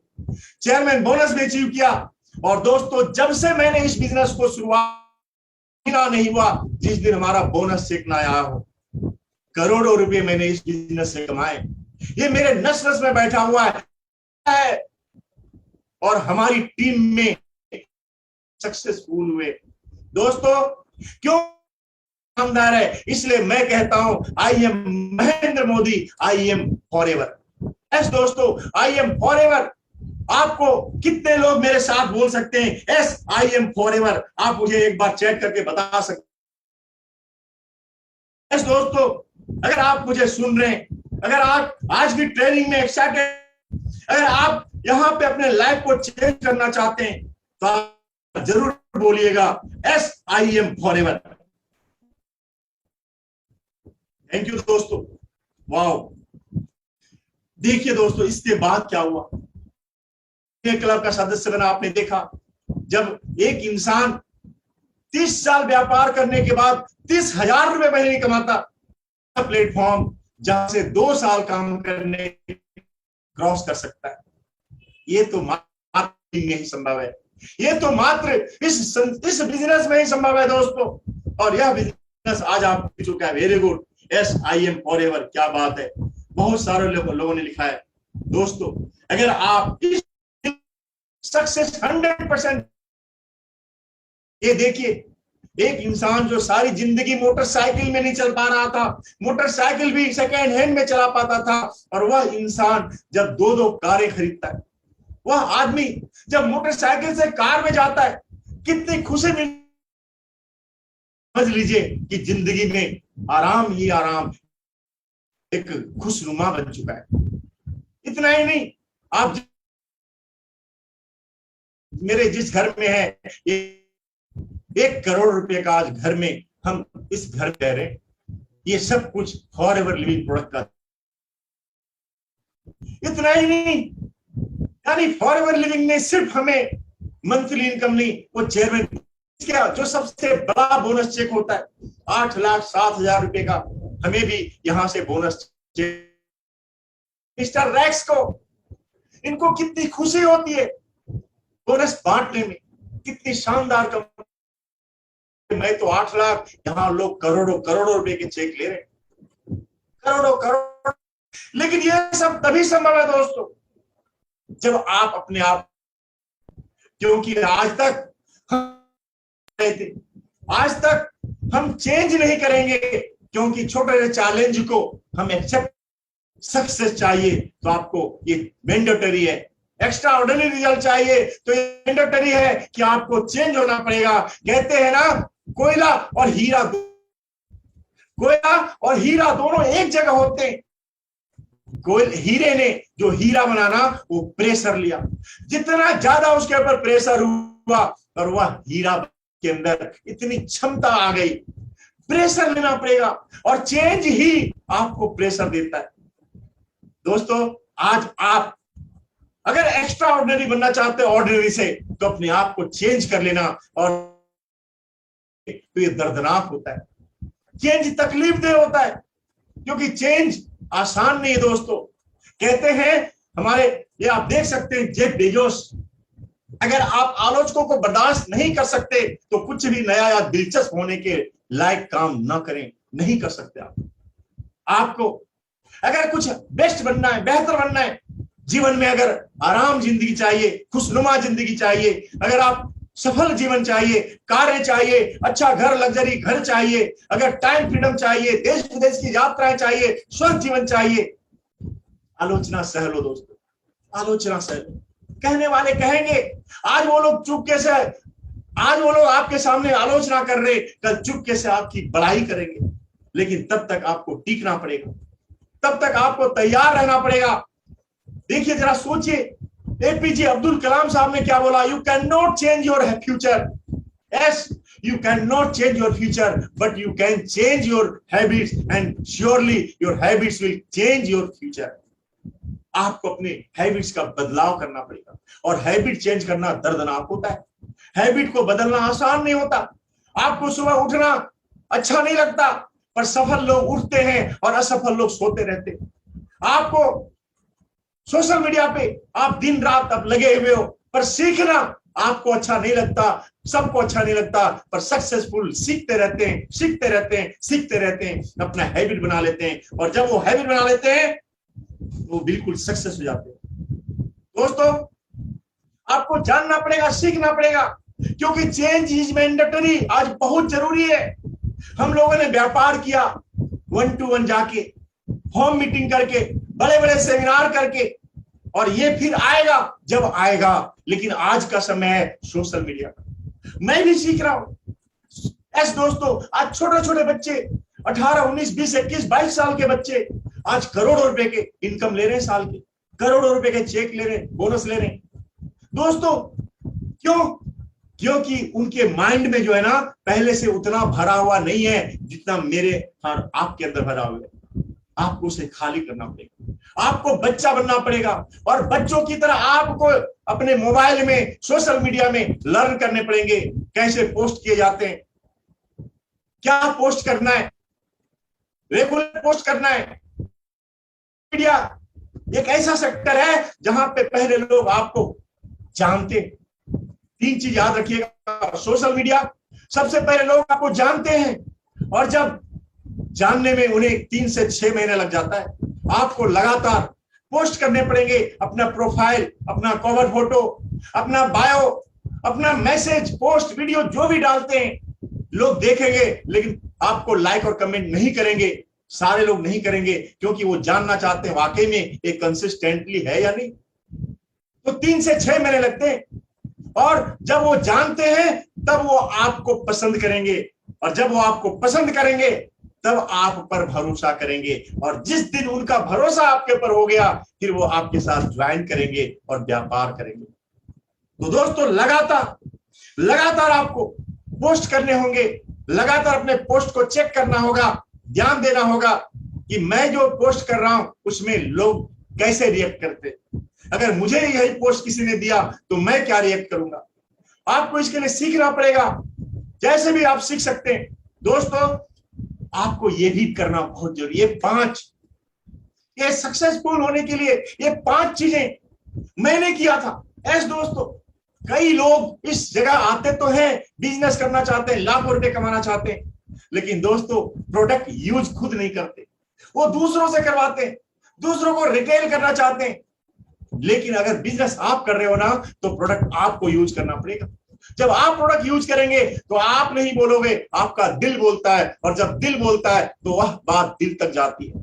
चेयरमैन बोनस भी अचीव किया। और दोस्तों, जब से मैंने इस बिजनेस को शुरुआत, नहीं हुआ जिस दिन हमारा बोनस चेक ना आया हो। करोड़ों रुपए मैंने इस बिजनेस से कमाए, ये मेरे नस नस में बैठा हुआ है। और हमारी टीम में सक्सेसफुल हुए दोस्तों, क्यों? ईमानदार है, इसलिए मैं कहता हूं I am Mahendra Modi, I am forever. Yes दोस्तों, आई एम फॉरएवर। आपको कितने लोग मेरे साथ बोल सकते हैं यस आई एम फॉरएवर? आप मुझे एक बार चेक करके बता सकते हैं। यस दोस्तों, अगर आप मुझे सुन रहे हैं, अगर आप आज की ट्रेनिंग में एक्साइटेड, अगर आप यहां पे अपने लाइफ को चेंज करना चाहते हैं, तो आप जरूर बोलिएगा yes I am forever. Thank you दोस्तों। वाओ, देखिए दोस्तों, इसके बाद क्या हुआ। क्लब का सदस्य बना, आपने देखा जब एक इंसान 30 साल व्यापार करने के बाद 30,000 रुपए महीने कमाता, प्लेटफॉर्म जहां से 2 साल काम करने क्रॉस कर सकता है, ये तो मात्र में ही संभव है, ये तो मात्र इस बिजनेस में ही संभव है दोस्तों। और यह बिजनेस आज आप चुका है। Very good, yes I am forever. क्या बात है, बहुत सारे लोगों ने लिखा है। दोस्तों, अगर आप इस सक्सेस 100%, ये देखिए, एक इंसान जो सारी जिंदगी मोटरसाइकिल में नहीं चल पा रहा था, मोटरसाइकिल भी सेकेंड हैंड में चला पाता था, और वह इंसान जब 2-2 कारें खरीदता है, वह आदमी जब मोटरसाइकिल से कार में जाता है, कितनी खुशी मिलती। समझ लीजिए कि जिंदगी में आराम ही आराम एक खुशनुमा बन चुका है। इतना ही नहीं, आप मेरे जिस घर में है, ये 1 करोड़ रुपए का आज घर में हम इस घर कह रहे हैं, ये सब कुछ फॉर एवर लिविंग प्रोडक्ट का। इतना ही नहीं, यानी फॉर एवर लिविंग ने सिर्फ हमें मंथली इनकम नहीं, वो चेयरमैन क्या जो सबसे बड़ा बोनस चेक होता है 8,07,000 रुपए का, हमें भी यहां से बोनस चेक। मिस्टर रैक्स को, इनको कितनी खुशी होती है बोनस बांटने में, कितनी शानदार कंपनी। मैं तो 8 लाख, यहां लोग करोड़ों करोड़ों रुपए के चेक ले रहे हैं, करोड़ों करोड़। लेकिन ये सब तभी संभव है दोस्तों जब आप अपने आप, क्योंकि आज तक हम चेंज नहीं करेंगे, क्योंकि छोटे से चैलेंज को हम एक्सेप्ट, सक्सेस चाहिए तो आपको ये मैंडेटरी है, एक्स्ट्रा ऑर्डिनरी रिजल्ट चाहिए तो ये मैंडेटरी है कि आपको चेंज होना पड़ेगा। कहते हैं ना, कोयला और हीरा, कोयला और हीरा दोनों एक जगह होते हैं। हीरे ने जो हीरा बनाना, वो प्रेशर लिया, जितना ज्यादा उसके ऊपर प्रेशर हुआ और वह हीरा के अंदर इतनी क्षमता आ गई। प्रेशर लेना पड़ेगा और चेंज ही आपको प्रेशर देता है। दोस्तों आज आप अगर एक्स्ट्रा ऑर्डिनरी बनना चाहते हो ऑर्डिनरी से, तो अपने आप को चेंज कर लेना। और तो ये दर्दनाक होता है, चेंज तकलीफ दे होता है, क्योंकि चेंज आसान नहीं है दोस्तों। कहते हैं हमारे, ये आप देख सकते हैं जेफ बेजोस, अगर आप आलोचकों को बर्दाश्त नहीं कर सकते तो कुछ भी नया या दिलचस्प होने के लायक काम ना करें, नहीं कर सकते आप। आपको अगर कुछ बेस्ट बनना है, बेहतर बनना है जीवन में, अगर आराम जिंदगी चाहिए, खुशनुमा जिंदगी चाहिए, अगर आप सफल जीवन चाहिए, कार्य चाहिए, अच्छा घर, लग्जरी घर चाहिए, अगर टाइम फ्रीडम चाहिए, देश विदेश की यात्राएं चाहिए, स्वस्थ जीवन चाहिए, आलोचना सह लो दोस्तों, आलोचना सह लो। कहने वाले कहेंगे, आज वो लोग चुपके से, आज वो लोग आपके सामने आलोचना कर रहे, कल चुपके से आपकी बड़ाई करेंगे, लेकिन तब तक आपको टीकना पड़ेगा, तब तक आपको तैयार रहना पड़ेगा। देखिए जरा सोचिए, एपीजे अब्दुल कलाम साहब ने क्या बोला, you can not change your future, yes you can not change your future, but you can change your habits, and surely your habits will change your future. आपको अपने हैबिट्स का बदलाव करना पड़ेगा, और हैबिट चेंज करना दर्दनाक होता है, हैबिट को बदलना आसान नहीं होता। आपको सुबह उठना अच्छा नहीं लगता, पर सफल लोग उठते हैं और असफल लोग सोते रहते हैं। आपको सोशल मीडिया पे आप दिन रात अब लगे हुए हो, पर सीखना आपको अच्छा नहीं लगता, सबको अच्छा नहीं लगता, पर सक्सेसफुल सीखते रहते हैं, सीखते रहते हैं, सीखते रहते हैं, अपना हैबिट बना लेते हैं, और जब वो हैबिट बना लेते हैं वो बिल्कुल सक्सेस हो जाते हैं। दोस्तों आपको जानना पड़ेगा, सीखना पड़ेगा, क्योंकि चेंज इज मैंडेटरी आज बहुत जरूरी है। हम लोगों ने व्यापार किया 1 to 1 जाके, होम मीटिंग करके, बड़े बड़े सेमिनार करके, और ये फिर आएगा जब आएगा। लेकिन आज का समय है सोशल मीडिया का, मैं भी सीख रहा हूं। ऐसे दोस्तों आज छोटे छोटे बच्चे 18, 19, 20, 21, 22 साल के बच्चे आज करोड़ों रुपए के इनकम ले रहे हैं, साल के करोड़ों रुपए के चेक ले रहे हैं, बोनस ले रहे हैं। दोस्तों क्यों? क्योंकि उनके माइंड में जो है ना, पहले से उतना भरा हुआ नहीं है जितना मेरे और आपके अंदर भरा हुआ है। आपको उसे खाली करना पड़ेगा, आपको बच्चा बनना पड़ेगा, और बच्चों की तरह आपको अपने मोबाइल में, सोशल मीडिया में लर्न करने पड़ेंगे, कैसे पोस्ट किए जाते हैं, क्या पोस्ट करना है, रेगुलर पोस्ट करना है। मीडिया एक ऐसा सेक्टर है जहां पे पहले लोग आपको जानते। 3 चीज याद रखिएगा, सोशल मीडिया सबसे पहले लोग आपको जानते हैं, और जब जानने में उन्हें 3 से 6 महीने लग जाता है। आपको लगातार पोस्ट करने पड़ेंगे, अपना प्रोफाइल, अपना कवर फोटो, अपना बायो, अपना मैसेज, पोस्ट, वीडियो जो भी डालते हैं लोग देखेंगे, लेकिन आपको लाइक और कमेंट नहीं करेंगे। सारे लोग नहीं करेंगे, क्योंकि वो जानना चाहते हैं वाकई में ये कंसिस्टेंटली है या नहीं। तो 3 से 6 महीने लगते हैं, और जब वो जानते हैं तब वो आपको पसंद करेंगे, और जब वो आपको पसंद करेंगे तब आप पर भरोसा करेंगे, और जिस दिन उनका भरोसा आपके ऊपर हो गया, फिर वो आपके साथ ज्वाइन करेंगे और व्यापार करेंगे। तो दोस्तों लगातार आपको पोस्ट करने होंगे, लगातार अपने पोस्ट को चेक करना होगा, ध्यान देना होगा कि मैं जो पोस्ट कर रहा हूं उसमें लोग कैसे रिएक्ट करते। अगर मुझे यही पोस्ट किसी ने दिया तो मैं क्या रिएक्ट करूंगा। आपको इसके लिए सीखना पड़ेगा, जैसे भी आप सीख सकते हैं। दोस्तों आपको ये भी करना बहुत जरूरी है। ये सक्सेसफुल होने के लिए ये 5 चीजें मैंने किया था। दोस्तों कई लोग इस जगह आते तो हैं, बिजनेस करना चाहते हैं, लाखों रुपए कमाना चाहते हैं, लेकिन दोस्तों प्रोडक्ट यूज खुद नहीं करते, वो दूसरों से करवाते हैं, दूसरों को रिटेल करना चाहते हैं। लेकिन अगर बिजनेस आप कर रहे हो ना तो प्रोडक्ट आपको यूज करना पड़ेगा। जब आप प्रोडक्ट यूज करेंगे तो आप नहीं बोलोगे, आपका दिल बोलता है, और जब दिल बोलता है तो वह बात दिल तक जाती है।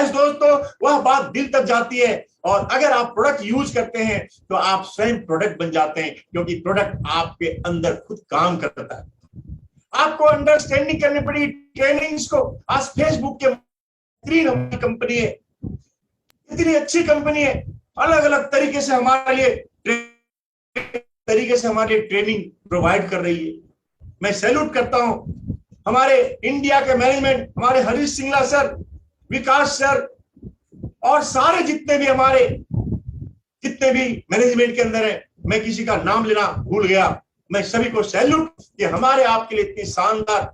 दोस्तों वह बात दिल तक जाती है, और अगर आप प्रोडक्ट यूज करते हैं तो आप स्वयं प्रोडक्ट बन जाते हैं, क्योंकि प्रोडक्ट आपके अंदर खुद काम करता है। आपको अंडरस्टैंडिंग करनी पड़ी ट्रेनिंग्स को। आज फेसबुक के 3 नंबर कंपनी है, इतनी अच्छी कंपनी है, अलग अलग तरीके से हमारे लिए ट्रेनिंग प्रोवाइड कर रही है। मैं सैल्यूट करता हूं हमारे इंडिया के मैनेजमेंट, हमारे हरीश सिंगला सर, विकास सर, और सारे जितने भी मैनेजमेंट के अंदर है। मैं किसी का नाम लेना भूल गया, मैं सभी को सैल्यूट कि हमारे आपके लिए इतनी शानदार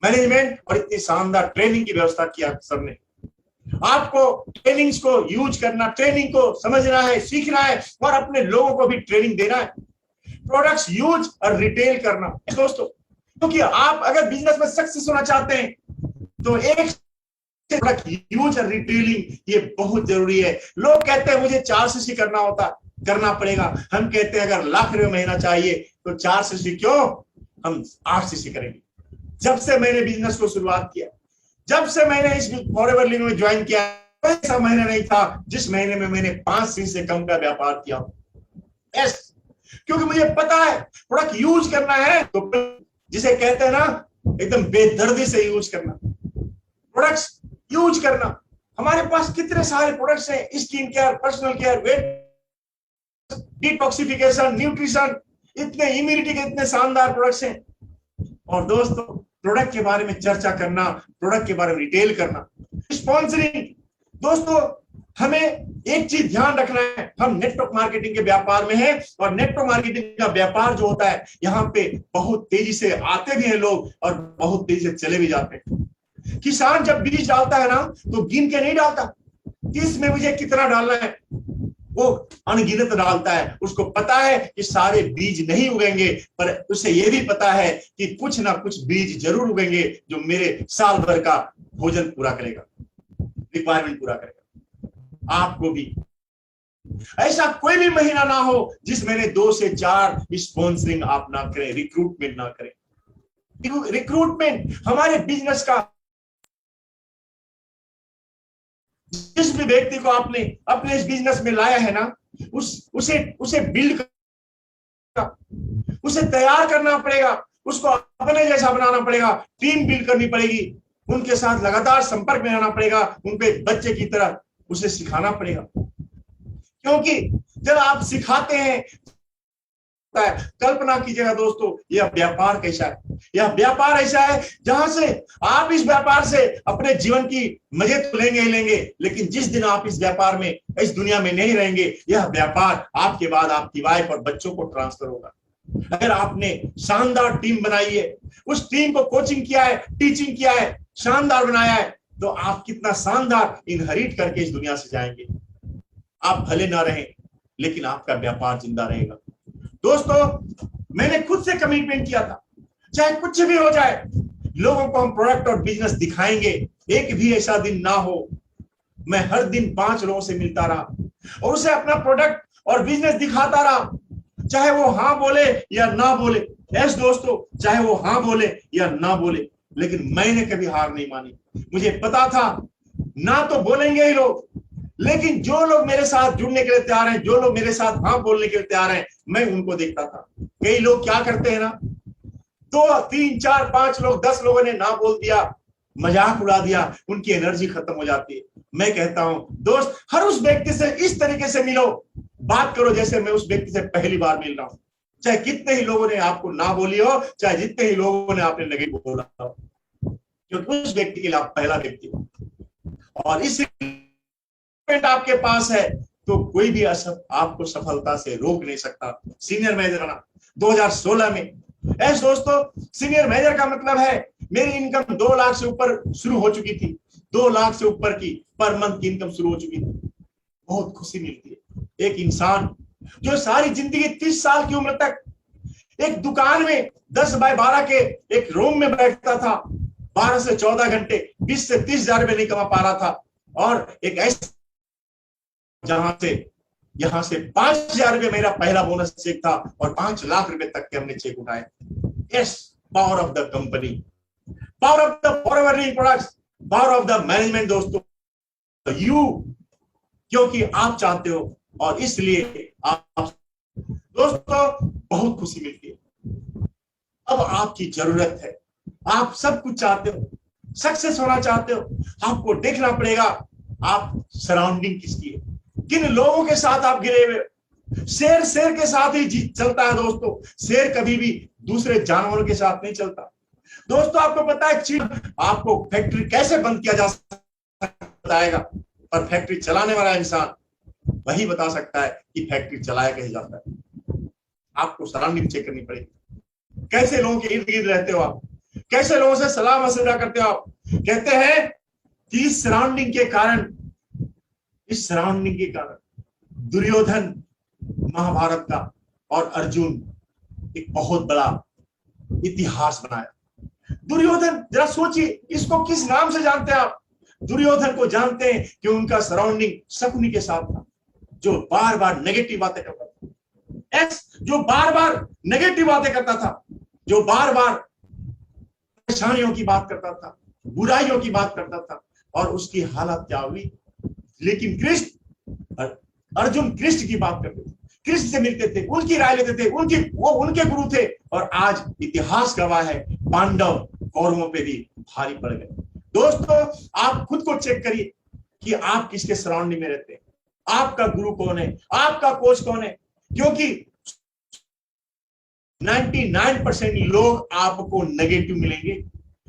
मैनेजमेंट और इतनी शानदार ट्रेनिंग की व्यवस्था किया सर ने। आपको ट्रेनिंग्स को यूज करना, ट्रेनिंग को समझना है, सीखना है, और अपने लोगों को भी ट्रेनिंग देना है। प्रोडक्ट्स यूज और रिटेल करना दोस्तों, क्योंकि आप अगर बिजनेस में सक्सेस होना चाहते हैं तो एक प्रोडक्ट यूज और रिटेलिंग ये बहुत जरूरी है। लोग कहते हैं मुझे 4 सीसी करना पड़ेगा। हम कहते हैं अगर लाख रुपए महीना चाहिए तो 4 सीसी क्यों, हम 8 सीसी करेंगे। जब से मैंने बिजनेस को शुरुआत किया, जब से मैंने इस फॉरएवर लिविंग में ज्वाइन किया, ऐसा महीना नहीं था जिस महीने में मैंने 5 सीसी से कम का व्यापार किया। क्योंकि मुझे पता है प्रोडक्ट यूज करना है तो जिसे कहते हैं ना एकदम बेदर्दी से यूज करना, प्रोडक्ट्स यूज करना। हमारे पास कितने सारे प्रोडक्ट्स हैं, skin care, personal care, weight detoxification, nutrition, इतने इम्यूनिटी के इतने शानदार प्रोडक्ट्स हैं। और दोस्तों प्रोडक्ट के बारे में चर्चा करना, प्रोडक्ट के बारे में रिटेल करना, स्पॉन्सरिंग। दोस्तों हमें एक चीज ध्यान रखना है, हम नेटवर्क मार्केटिंग के व्यापार में हैं, और नेटवर्क मार्केटिंग का व्यापार जो होता है यहाँ पे बहुत तेजी से आते भी हैं लोग और बहुत तेजी से चले भी जाते हैं। किसान जब बीज डालता है ना तो गिन के नहीं डालता कि इसमें मुझे कितना डालना है, वो अनगिनत डालता है। उसको पता है कि सारे बीज नहीं उगेंगे, पर उसे ये भी पता है कि कुछ ना कुछ बीज जरूर उगेंगे जो मेरे साल भर का भोजन पूरा करेगा, रिक्वायरमेंट पूरा करेगा। आपको भी ऐसा कोई भी महीना ना हो जिस महीने 2 से 4 स्पॉन्सरिंग आप ना करें, रिक्रूटमेंट ना करें। रिक्रूटमेंट हमारे बिजनेस का, जिस भी व्यक्ति को आपने अपने इस बिजनेस में लाया है ना, उसे बिल्ड, उसे तैयार करना पड़ेगा, उसको अपने जैसा बनाना पड़ेगा, टीम बिल्ड करनी पड़ेगी, उनके साथ लगातार संपर्क में रहना पड़ेगा, उनके बच्चे की तरह उसे सिखाना पड़ेगा। क्योंकि जब आप सिखाते हैं, कल्पना कीजिएगा दोस्तों, यह व्यापार कैसा है। यह व्यापार ऐसा है जहां से आप इस व्यापार से अपने जीवन की मजे तो लेंगे ही लेंगे, लेकिन जिस दिन आप इस व्यापार में, इस दुनिया में नहीं रहेंगे, यह व्यापार आपके बाद आपकी वाइफ और बच्चों को ट्रांसफर होगा। अगर आपने शानदार टीम बनाई है, उस टीम को कोचिंग किया है, टीचिंग किया है, शानदार बनाया है, तो आप कितना शानदार इनहेरिट करके इस दुनिया से जाएंगे। आप भले ना रहें लेकिन आपका व्यापार जिंदा रहेगा। दोस्तों मैंने खुद से कमिटमेंट किया था, चाहे कुछ भी हो जाए, लोगों को हम प्रोडक्ट और बिजनेस दिखाएंगे। एक भी ऐसा दिन ना हो, मैं हर दिन 5 लोगों से मिलता रहा और उसे अपना प्रोडक्ट और बिजनेस दिखाता रहा, चाहे वो हाँ बोले या ना बोले। यस दोस्तों, चाहे वो हाँ बोले या ना बोले, लेकिन मैंने कभी हार नहीं मानी। मुझे पता था ना तो बोलेंगे ही लोग, लेकिन जो लोग मेरे साथ जुड़ने के लिए तैयार हैं, जो लोग मेरे साथ हाँ बोलने के लिए तैयार हैं, मैं उनको देखता था। कई लोग क्या करते हैं ना, 2, 3, 4, 5 लोग, 10 लोगों ने ना बोल दिया, मजाक उड़ा दिया, उनकी एनर्जी खत्म हो जाती है। मैं कहता हूं दोस्त, हर उस व्यक्ति से इस तरीके से मिलो बात करो जैसे मैं उस व्यक्ति से पहली बार मिल रहा हूं, चाहे कितने ही लोगों ने आपको ना बोली हो, चाहे जितने ही लोगों ने आपने नेगेटिव बोला हो, क्योंकि उस व्यक्ति के लिए आप पहला व्यक्ति हो। और इस आपके पास है तो कोई भी आपको सफलता से रोक नहीं सकता। सीनियर मैनेजर आना 2016 में, ऐसे दोस्तों सीनियर मैनेजर का मतलब है मेरी इनकम 2 लाख से ऊपर शुरू हो चुकी थी, 2 लाख से ऊपर की पर मंथ की इनकम शुरू हो चुकी थी। बहुत खुशी मिलती है। एक इंसान जो सारी जिंदगी 30 साल की उम्र तक एक दुकान में 10 बाय 12 के एक रूम में बैठता था, 12 से 14 घंटे 20 से 30 हजार रुपए नहीं कमा पा रहा था, और एक ऐसे यहां से 5,000 रुपए मेरा पहला बोनस चेक था और 5 लाख रुपए तक के हमने चेक उठाए। Yes, power of the company, power of the forwarding products, power of the management दोस्तों। यू, क्योंकि आप चाहते हो और इसलिए आप दोस्तों बहुत खुशी मिलती है। अब आपकी जरूरत है, आप सब कुछ चाहते हो, सक्सेस होना चाहते हो, आपको देखना पड़ेगा आप सराउंडिंग किसकी है, किन लोगों के साथ आप गिरे हुए। शेर के साथ ही चलता है दोस्तों, शेर कभी भी दूसरे जानवरों के साथ नहीं चलता। दोस्तों आपको पता है आपको फैक्ट्री कैसे बंद किया जा सकता है, पर फैक्ट्री चलाने वाला इंसान वही बता सकता है कि फैक्ट्री चलाया कैसे जाता है। आपको सराउंडिंग चेक करनी पड़ेगी, कैसे लोगों के इर्द गिर्द रहते हो आप, कैसे लोगों से सलाह मशवरा करते हो आप। कहते हैं कि इस सराउंडिंग के कारण दुर्योधन महाभारत का और अर्जुन एक बहुत बड़ा इतिहास बनाया। दुर्योधन, जरा सोचिए, इसको किस नाम से जानते हैं आप? दुर्योधन को जानते हैं कि उनका सराउंडिंग शकुनी के साथ था, जो बार बार नेगेटिव बातें करता था। जो बार बार नेगेटिव बातें करता था, जो बार बार परेशानियों की बात करता था, बुराइयों की बात करता था, और उसकी हालत क्या हुई। लेकिन कृष्ण, अर्जुन कृष्ण की बात करते थे, कृष्ण से मिलते थे, उनकी राय लेते थे, वो उनके गुरु थे। और आज इतिहास गवाह है, पांडव कौरवों पे भी भारी पड़ गए। दोस्तों आप खुद को चेक करिए कि आप किसके सराउंडिंग में रहते हैं, आपका गुरु कौन है, आपका कोच कौन है। क्योंकि 99% लोग आपको नेगेटिव मिलेंगे,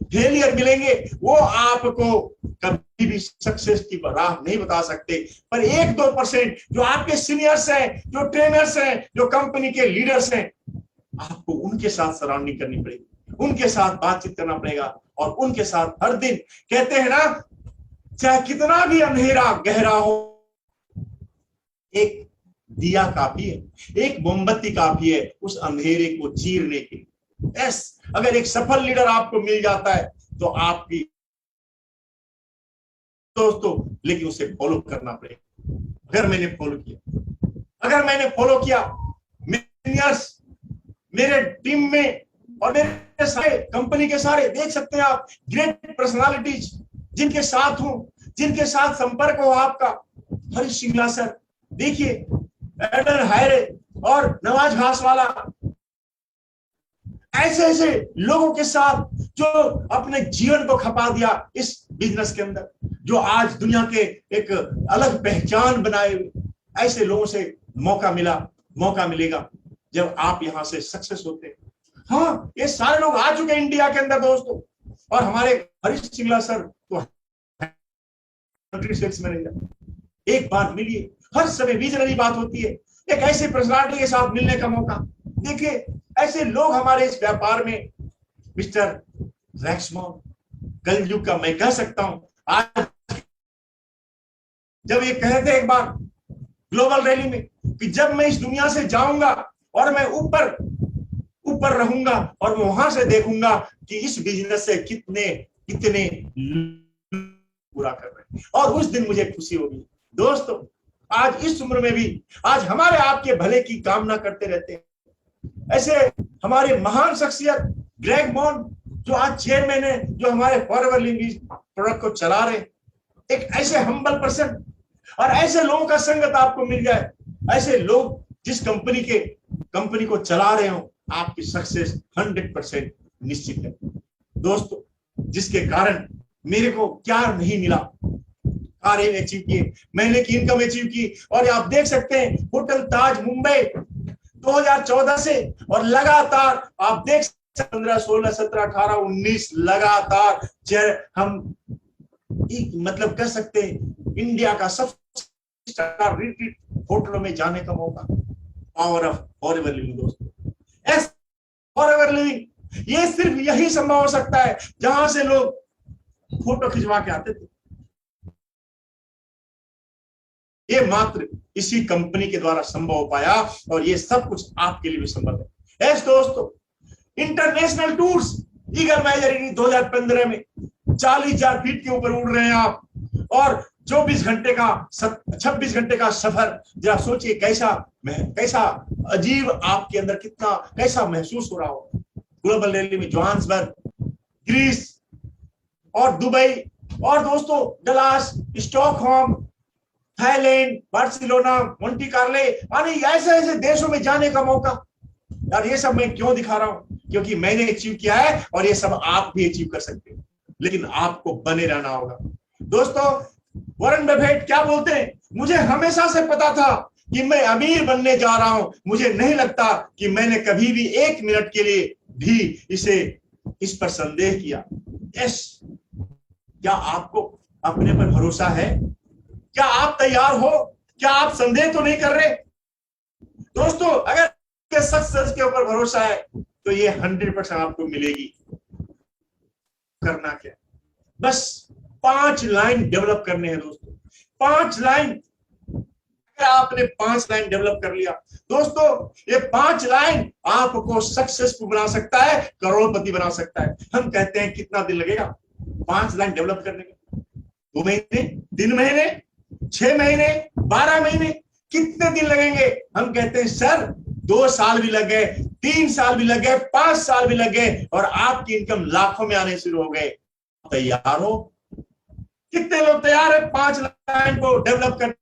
फेलियर मिलेंगे, वो आपको कभी भी सक्सेस की राह नहीं बता सकते। पर 1-2% जो आपके सीनियर्स हैं, जो ट्रेनर्स हैं, जो कंपनी के लीडर्स हैं, आपको उनके साथ सराउंडिंग करनी पड़ेगी, उनके साथ बातचीत करना पड़ेगा, और उनके साथ हर दिन, कहते हैं ना, चाहे कितना भी अंधेरा गहरा हो, एक दिया काफी है, एक मोमबत्ती काफी है उस अंधेरे को चीरने के लिए। यस, अगर एक सफल लीडर आपको मिल जाता है तो आपकी दोस्तों, लेकिन उसे फॉलो करना पड़ेगा। अगर मैंने फॉलो किया, मेरे टीम में और मेरे सारे कंपनी के सारे, देख सकते हैं आप, ग्रेट पर्सनालिटीज जिनके साथ हूं, जिनके साथ संपर्क हो आपका, हरीश सिंगला सर, देखिए एडन हायरे और नवाज घासवाला, ऐसे लोगों के साथ जो अपने जीवन को खपा दिया इस बिजनेस के अंदर, जो आज दुनिया के एक अलग पहचान बनाए हुए, ऐसे लोगों से मौका मिलेगा जब आप यहां से सक्सेस होते हैं। हाँ, ये सारे लोग आ चुके हैं इंडिया के अंदर दोस्तों, और हमारे हरीश सिंगला सर तो कंट्री सेल्स मैनेजर। एक बार मिलिए, हर समय विजनरी बात होती है, एक ऐसे पर्सनालिटी के साथ मिलने का मौका। देखिए ऐसे लोग हमारे इस व्यापार में, मिस्टर रैक्समोन, कलयुग का मैं कह सकता हूं, आज जब ये कहे थे एक बार ग्लोबल रैली में कि जब मैं इस दुनिया से जाऊंगा और मैं ऊपर रहूंगा और मैं वहां से देखूंगा कि इस बिजनेस से कितने पूरा कर रहे हैं, और उस दिन मुझे खुशी होगी। दोस्तों आज इस उम्र में भी आज हमारे आपके भले की कामना करते रहते हैं। ऐसे हमारे महान शख्सियत ग्रेग मॉन, जो आज चेयरमैन है, जो हमारे फॉरवर्ड लिंग्वेज प्रोडक्ट को चला रहे, एक ऐसे हम्बल पर्सन, और ऐसे लोगों का संगत आपको मिल जाए, ऐसे लोग जिस कंपनी को चला रहे हो, आपकी सक्सेस 100% निश्चित है। दोस्तों जिसके कारण मेरे को क्या नहीं मिला, कारें अचीव किए, महीने की इनकम अचीव की। और आप देख सकते हैं होटल ताज मुंबई 2014 से, और लगातार आप देख 15, 16, 17, 18, 19 लगातार हम मतलब कर सकते हैं इंडिया का सबसे स्टार रेटेड होटलों में जाने का मौका। पावर ऑफ फॉरएवर लिविंग दोस्तों, एस फॉरएवर लिविंग, ये सिर्फ यही संभव हो सकता है जहां से लोग फोटो खिंचवा के आते थे। ये मात्र इसी कंपनी के द्वारा संभव हो पाया, और ये सब कुछ आपके लिए भी संभव है। यस दोस्तों, इंटरनेशनल टूर्स ईगल मैजरिंग 2015 में 40,000 फीट के ऊपर उड़ रहे हैं आप, और 26 घंटे का सफर। जरा सोचिए कैसा अजीब आपके अंदर कितना कैसा महसूस हो रहा हो। ग्लोबल रैली में जोहान्सबर्ग, ग्रीस और दुबई, और दोस्तों Dallas, Stockholm, Thailand, Barcelona, Monte Carlo, यानी ऐसे ऐसे देशों में जाने का मौका। यार ये सब मैं क्यों दिखा रहा हूं? क्योंकि मैंने अचीव किया है, और ये सब आप भी अचीव कर सकते हो, लेकिन आपको बने रहना होगा। दोस्तों, वॉरेन बफेट क्या बोलते हैं, मुझे हमेशा से पता था कि मैं अमीर बनने जा रहा हूं, मुझे नहीं लगता कि मैंने कभी भी 1 मिनट के लिए भी इस पर संदेह किया। यस, क्या आपको अपने पर भरोसा है? क्या आप तैयार हो? क्या आप संदेह तो नहीं कर रहे? दोस्तों, अगर सक्सेस के ऊपर भरोसा है तो ये 100% आपको मिलेगी। करना क्या, बस 5 लाइन डेवलप करने हैं दोस्तों। 5 लाइन, अगर आपने 5 लाइन डेवलप कर लिया दोस्तों, ये 5 लाइन आपको सक्सेसफुल बना सकता है, करोड़पति बना सकता है। हम कहते हैं कितना दिन लगेगा 5 लाइन डेवलप करने में? 2 महीने, 3 महीने, 6 महीने, 12 महीने, कितने दिन लगेंगे? हम कहते हैं सर 2 साल भी लग गए, 3 साल भी लग गए, 5 साल भी लग गए, और आपकी इनकम लाखों में आने शुरू हो गए। तैयार हो? कितने लोग तैयार है 5 लाइन को डेवलप करने?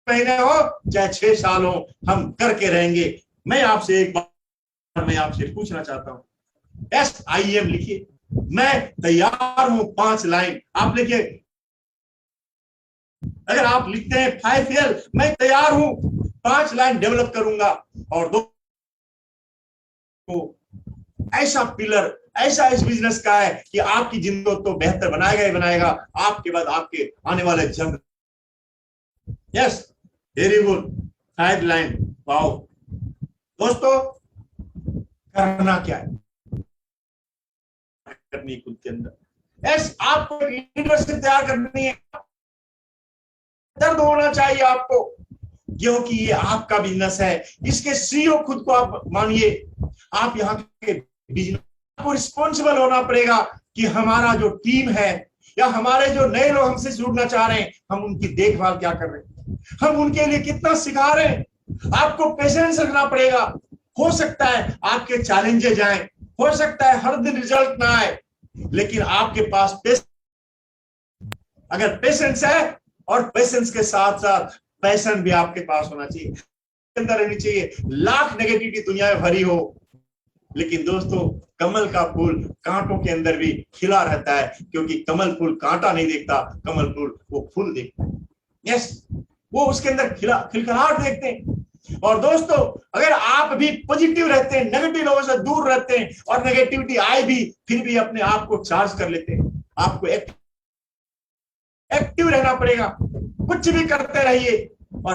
महीने हो चाहे 6 साल हो, हम करके रहेंगे। मैं आपसे पूछना चाहता हूं, SIM लिखिए, मैं तैयार हूं 5 लाइन। आप लिखिए, अगर आप लिखते हैं 5L, मैं तैयार हूं 5 लाइन डेवलप करूंगा, और ऐसा पिलर, ऐसा इस बिजनेस का है कि आपकी जिंदगी तो बेहतर बनाएगा ही बनाएगा, आपके बाद आपके आने वाले जन। Yes, very good, 5 line, wow. दोस्तों, करना क्या है? करनी खुद के अंदर, यस, आपको यूनिवर्सिटी तैयार करनी है। दर्द होना चाहिए आपको, क्योंकि ये आपका बिजनेस है। इसके CEO खुद को आप मानिए, आप यहाँ के बिजनेस को रिस्पॉन्सिबल होना पड़ेगा कि हमारा जो टीम है, या हमारे जो नए लोग हमसे जुड़ना चाह रहे हैं, हम उनकी देखभाल क्या कर रहे हैं, हम उनके लिए कितना सिखा रहे हैं। आपको पेशेंस रखना पड़ेगा। हो सकता है आपके चैलेंजेस आए, हो सकता है हर दिन रिजल्ट ना आए, लेकिन आपके पास अगर पेशेंस है, और पेशेंस के साथ साथ पैशन भी आपके पास होना चाहिए, अंदर रहनी चाहिए। लाख नेगेटिविटी दुनिया में भरी हो, लेकिन दोस्तों कमल का फूल कांटों के अंदर भी खिला रहता है, क्योंकि कमल फूल कांटा नहीं देखता, कमल फूल वो फूल देखता है। यस, वो उसके अंदर खिलखिलाहट देखते हैं। और दोस्तों, अगर आप भी पॉजिटिव रहते हैं, नेगेटिव लोगों से दूर रहते हैं, और नेगेटिविटी आए भी फिर भी अपने आप को चार्ज कर लेते हैं, आपको एक्टिव रहना पड़ेगा। कुछ भी करते रहिए और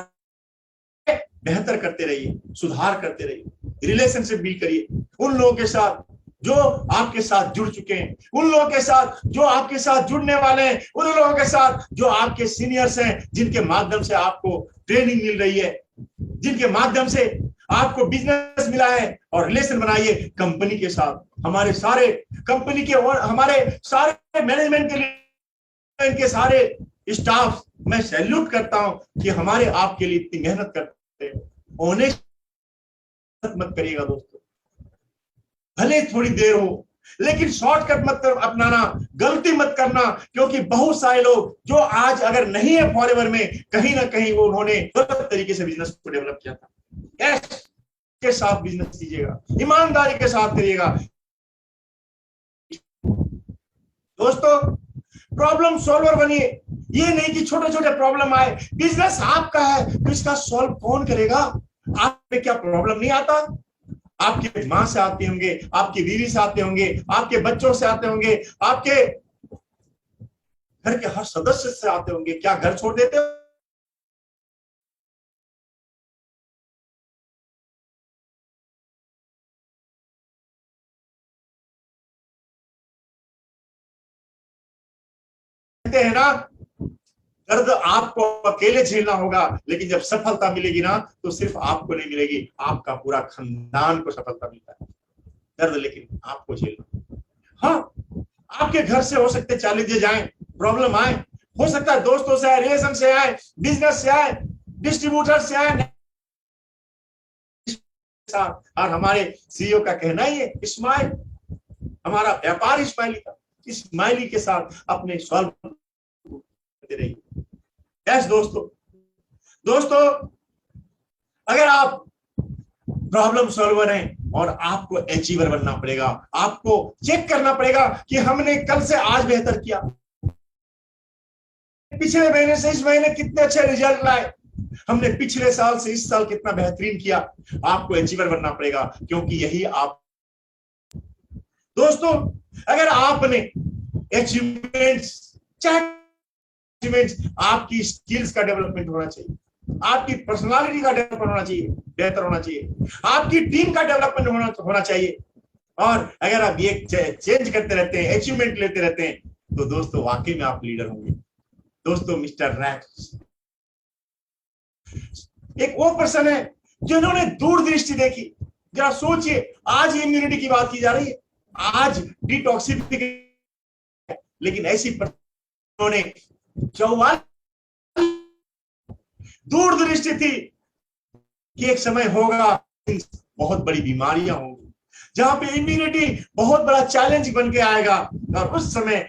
बेहतर करते रहिए, सुधार करते रहिए, रिलेशनशिप बिल्ड करिए उन लोगों के साथ जो आपके साथ जुड़ चुके हैं, उन लोगों के साथ जो आपके साथ जुड़ने वाले हैं, उन लोगों के साथ जो आपके सीनियर्स हैं, जिनके माध्यम से आपको ट्रेनिंग मिल रही है, जिनके माध्यम से आपको बिजनेस मिला है। और रिलेशन बनाइए कंपनी के साथ, हमारे सारे कंपनी के और हमारे सारे मैनेजमेंट के लिए, इनके सारे स्टाफ, मैं सैल्यूट करता हूं कि हमारे आपके लिए इतनी मेहनत करते हैं। ऑनेस्ट मत करिएगा दोस्तों, भले थोड़ी देर हो, लेकिन शॉर्टकट मत अपनाना, गलती मत करना, क्योंकि बहुत सारे लोग जो आज अगर नहीं है फॉरएवर में, कहीं ना कहीं वो उन्होंने गलत तरीके से बिजनेस को डेवलप किया था। कैश के साथ बिजनेस कीजिएगा, ईमानदारी के साथ करिएगा दोस्तों। प्रॉब्लम सॉल्वर बनिए। ये नहीं कि छोटे छोटे प्रॉब्लम आए, बिजनेस आपका है तो इसका सॉल्व कौन करेगा? आप पे क्या प्रॉब्लम नहीं आता? आपके मां से आते होंगे, आपकी बीवी से आते होंगे, आपके बच्चों से आते होंगे, आपके घर के हर सदस्य से आते होंगे। क्या घर छोड़ देते हो? कहते हैं ना, दर्द आपको अकेले झेलना होगा, लेकिन जब सफलता मिलेगी ना तो सिर्फ आपको नहीं मिलेगी, आपका पूरा खानदान को सफलता मिलता है। दर्द लेकिन आपको झेलना। हाँ, आपके घर से हो सकते चैलेंजेस आए, प्रॉब्लम आए, हो सकता है दोस्तों से आए, रिलेशन से आए, बिजनेस से आए, डिस्ट्रीब्यूटर से आए। और हमारे सीईओ का कहना ही है, स्माइल, हमारा व्यापार स्माइली का, स्माइली के साथ अपने सॉल्व करते रहिए। यस दोस्तों, अगर आप प्रॉब्लम सॉल्वर हैं और आपको अचीवर बनना पड़ेगा, आपको चेक करना पड़ेगा कि हमने कल से आज बेहतर किया, पिछले महीने से इस महीने कितने अच्छे रिजल्ट लाए, हमने पिछले साल से इस साल कितना बेहतरीन किया। आपको अचीवर बनना पड़ेगा, क्योंकि यही आप दोस्तों, अगर आपने अचीवमेंट्स, आपकी स्किल्स का डेवलपमेंट होना चाहिए, आपकी पर्सनालिटी का डेवलपमेंट होना चाहिए, बेहतर होना चाहिए, आपकी टीम का डेवलपमेंट होना चाहिए। और अगर आप ये चेंज करते रहते हैं, अचीवमेंट लेते रहते हैं, तो दोस्तों वाकई में आप लीडर होंगे। दोस्तों, मिस्टर रैक्स एक वो पर्सन है जिन्होंने दूरदृष्टि देखी। जरा सोचिए, आज इम्यूनिटी की बात की जा रही है, आज डिटॉक्सिफिकेशन, लेकिन ऐसी पर्सन ने 44 दूरदृष्टि थी कि एक समय होगा बहुत बड़ी बीमारियां होंगी, जहां पे इम्यूनिटी बहुत बड़ा चैलेंज बन के आएगा। और उस समय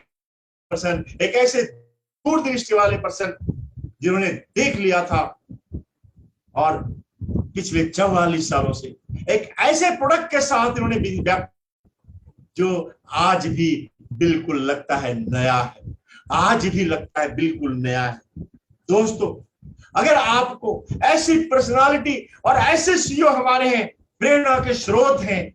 पर्सन, एक ऐसे दूरदृष्टि वाले पर्सन जिन्होंने देख लिया था, और पिछले 44 सालों से एक ऐसे प्रोडक्ट के साथ इन्होंने जो आज भी बिल्कुल लगता है नया है, आज भी लगता है बिल्कुल नया है। दोस्तों, अगर आपको ऐसी पर्सनालिटी और ऐसे सीईओ हमारे हैं, प्रेरणा के स्रोत हैं,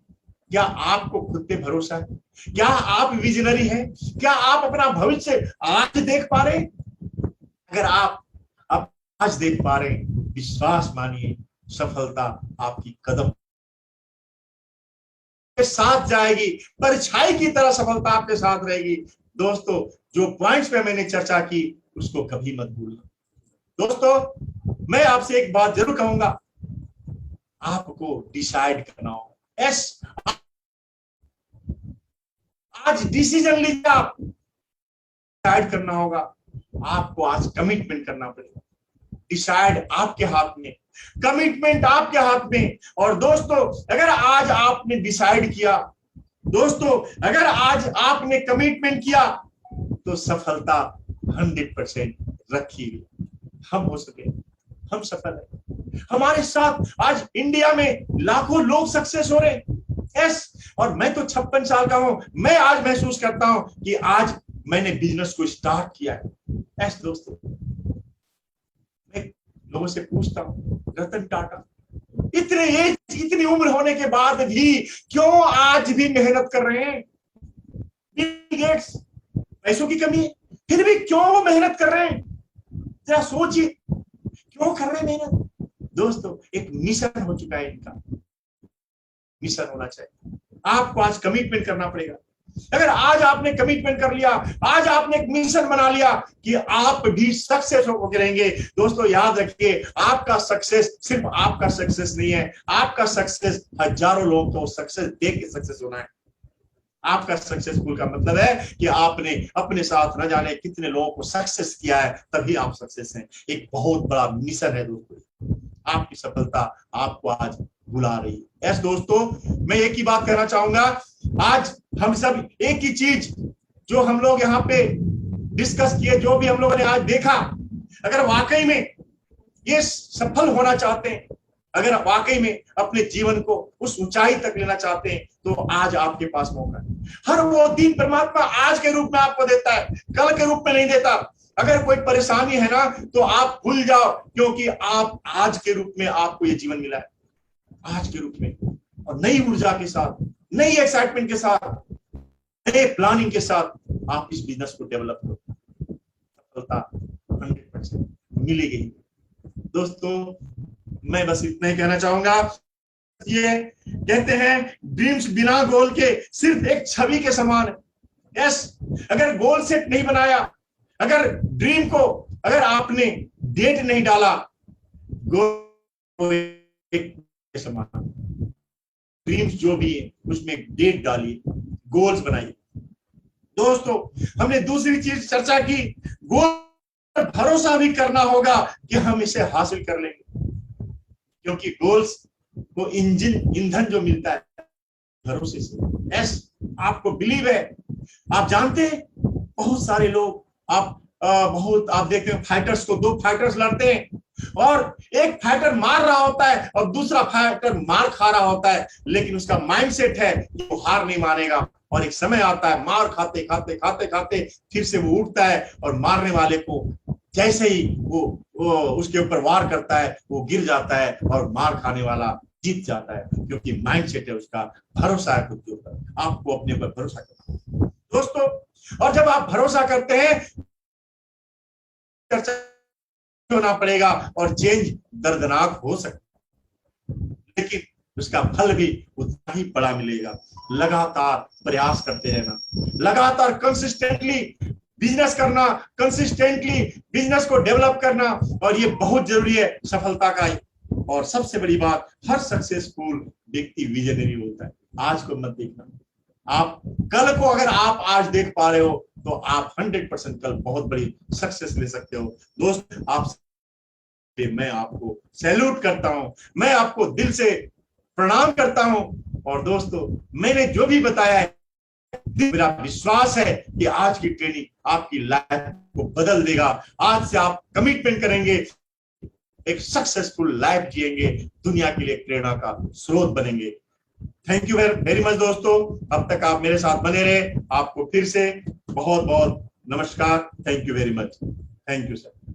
क्या आपको खुद पे भरोसा है? क्या आप विजनरी हैं? क्या आप अपना भविष्य आज देख पा रहे हैं? अगर आप आज देख पा रहे हैं, विश्वास मानिए, सफलता आपकी कदम के साथ जाएगी, परछाई की तरह सफलता आपके साथ रहेगी। दोस्तों, जो पॉइंट्स पे मैंने चर्चा की उसको कभी मत भूलना। दोस्तों, मैं आपसे एक बात जरूर कहूंगा, आपको डिसाइड करना होगा। यस, आज डिसीजन लीजिए, आप डिसाइड करना होगा, आपको आज कमिटमेंट करना पड़ेगा। डिसाइड आपके हाथ में, कमिटमेंट आपके हाथ में। और दोस्तों, अगर आज आपने डिसाइड किया, दोस्तों अगर आज आपने कमिटमेंट किया, तो सफलता 100% रखी हुई। हम हो सके, हम सफल है। हमारे साथ आज इंडिया में लाखों लोग सक्सेस हो रहे हैं। यस, और मैं तो 56 साल का हूं, मैं आज महसूस करता हूं कि आज मैंने बिजनेस को स्टार्ट किया है। यस दोस्तों, मैं लोगों से पूछता हूं, रतन टाटा इतनी उम्र होने के बाद भी क्यों आज भी मेहनत कर रहे हैं? बिल गेट्स, पैसों की कमी है, फिर भी क्यों वो मेहनत कर रहे हैं? जरा सोचिए, क्यों कर रहे हैं मेहनत? दोस्तों, एक मिशन हो चुका है इनका, मिशन होना चाहिए। आपको आज कमिटमेंट करना पड़ेगा। अगर आज आपने कमिटमेंट कर लिया, आज आपने एक मिशन बना लिया कि आप भी सक्सेस होकर रहेंगे। दोस्तों याद रखिए, आपका सक्सेस सिर्फ आपका सक्सेस नहीं है, आपका सक्सेस हजारों लोगों को सक्सेस देख के सक्सेस होना है। आपका सक्सेसफुल का मतलब है कि आपने अपने साथ न जाने कितने लोगों को सक्सेस किया है, तभी आप सक्सेस हैं। एक बहुत बड़ा मिशन है दोस्तों, आपकी सफलता आपको आज बुला रही है। यस दोस्तों, मैं एक ही बात कहना चाहूंगा, आज हम सब एक ही चीज जो हम लोग यहाँ पे डिस्कस किए, जो भी हम लोगों ने आज देखा, अगर वाकई में ये सफल होना चाहते हैं, अगर आप वाकई में अपने जीवन को उस ऊंचाई तक लेना चाहते हैं तो आज आपके पास मौका है। हर वो दिन परमात्मा आज के रूप में आपको देता है, कल के रूप में नहीं देता। अगर कोई परेशानी है ना तो आप भूल जाओ, क्योंकि आप आज के रूप में आपको ये जीवन मिला है, आज के रूप में। और नई ऊर्जा के साथ, नई एक्साइटमेंट के साथ, नए प्लानिंग के साथ आप इस बिजनेस को डेवलप करो, सफलता 100% मिलेगी। दोस्तों मैं बस इतना ही कहना चाहूंगा। ये कहते हैं ड्रीम्स बिना गोल के सिर्फ एक छवि के समान है। यस, अगर गोल सेट नहीं बनाया, अगर ड्रीम को अगर आपने डेट नहीं डाला, गोल के समान। ड्रीम्स जो भी है उसमें डेट डालिए, गोल्स बनाइए। दोस्तों हमने दूसरी चीज चर्चा की, गोल पर भरोसा भी करना होगा कि हम इसे हासिल कर लेंगे, क्योंकि गोल्स को ईंधन जो मिलता है भरोसे से। यस, आपको बिलीव है। आप जानते हैं बहुत सारे लोग, आप देखते हैं फाइटर्स को, दो फाइटर्स लड़ते हैं और एक फाइटर मार रहा होता है और दूसरा फाइटर मार खा रहा होता है, लेकिन उसका माइंडसेट है कि वो हार नहीं मानेगा। और एक समय आता है मार खाते खाते खाते खाते फिर से वो उठता है और मारने वाले को जैसे ही वो उसके ऊपर वार करता है वो गिर जाता है और मार खाने वाला जीत जाता है, क्योंकि माइंडसेट है उसका, भरोसा है खुद के ऊपर। आपको अपने ऊपर भरोसा करना है दोस्तों। और जब आप भरोसा करते हैं होना पड़ेगा और चेंज दर्दनाक हो सकता है, लेकिन उसका फल भी उतना ही बड़ा मिलेगा। लगातार प्रयास करते रहना, लगातार कंसिस्टेंटली बिजनेस करना, कंसिस्टेंटली बिजनेस को डेवलप करना, और ये बहुत जरूरी है सफलता का। और सबसे बड़ी बात, हर सक्सेसफुल व्यक्ति विजनरी होता है। आज को मत देखना, आप कल को अगर आप आज देख पा रहे हो तो आप 100% कल बहुत बड़ी सक्सेस ले सकते हो। दोस्त आप, मैं आपको सैल्यूट करता हूं, मैं आपको दिल से प्रणाम करता हूं। और दोस्तों मैंने जो भी बताया है, मेरा विश्वास है कि आज की ट्रेनिंग आपकी लाइफ को बदल देगा। आज से आप कमिटमेंट करेंगे, एक सक्सेसफुल लाइफ जिएंगे, दुनिया के लिए प्रेरणा का स्रोत बनेंगे। थैंक यू वेरी मच दोस्तों, अब तक आप मेरे साथ बने रहे। आपको फिर से बहुत बहुत नमस्कार। Thank you very much. Thank you sir.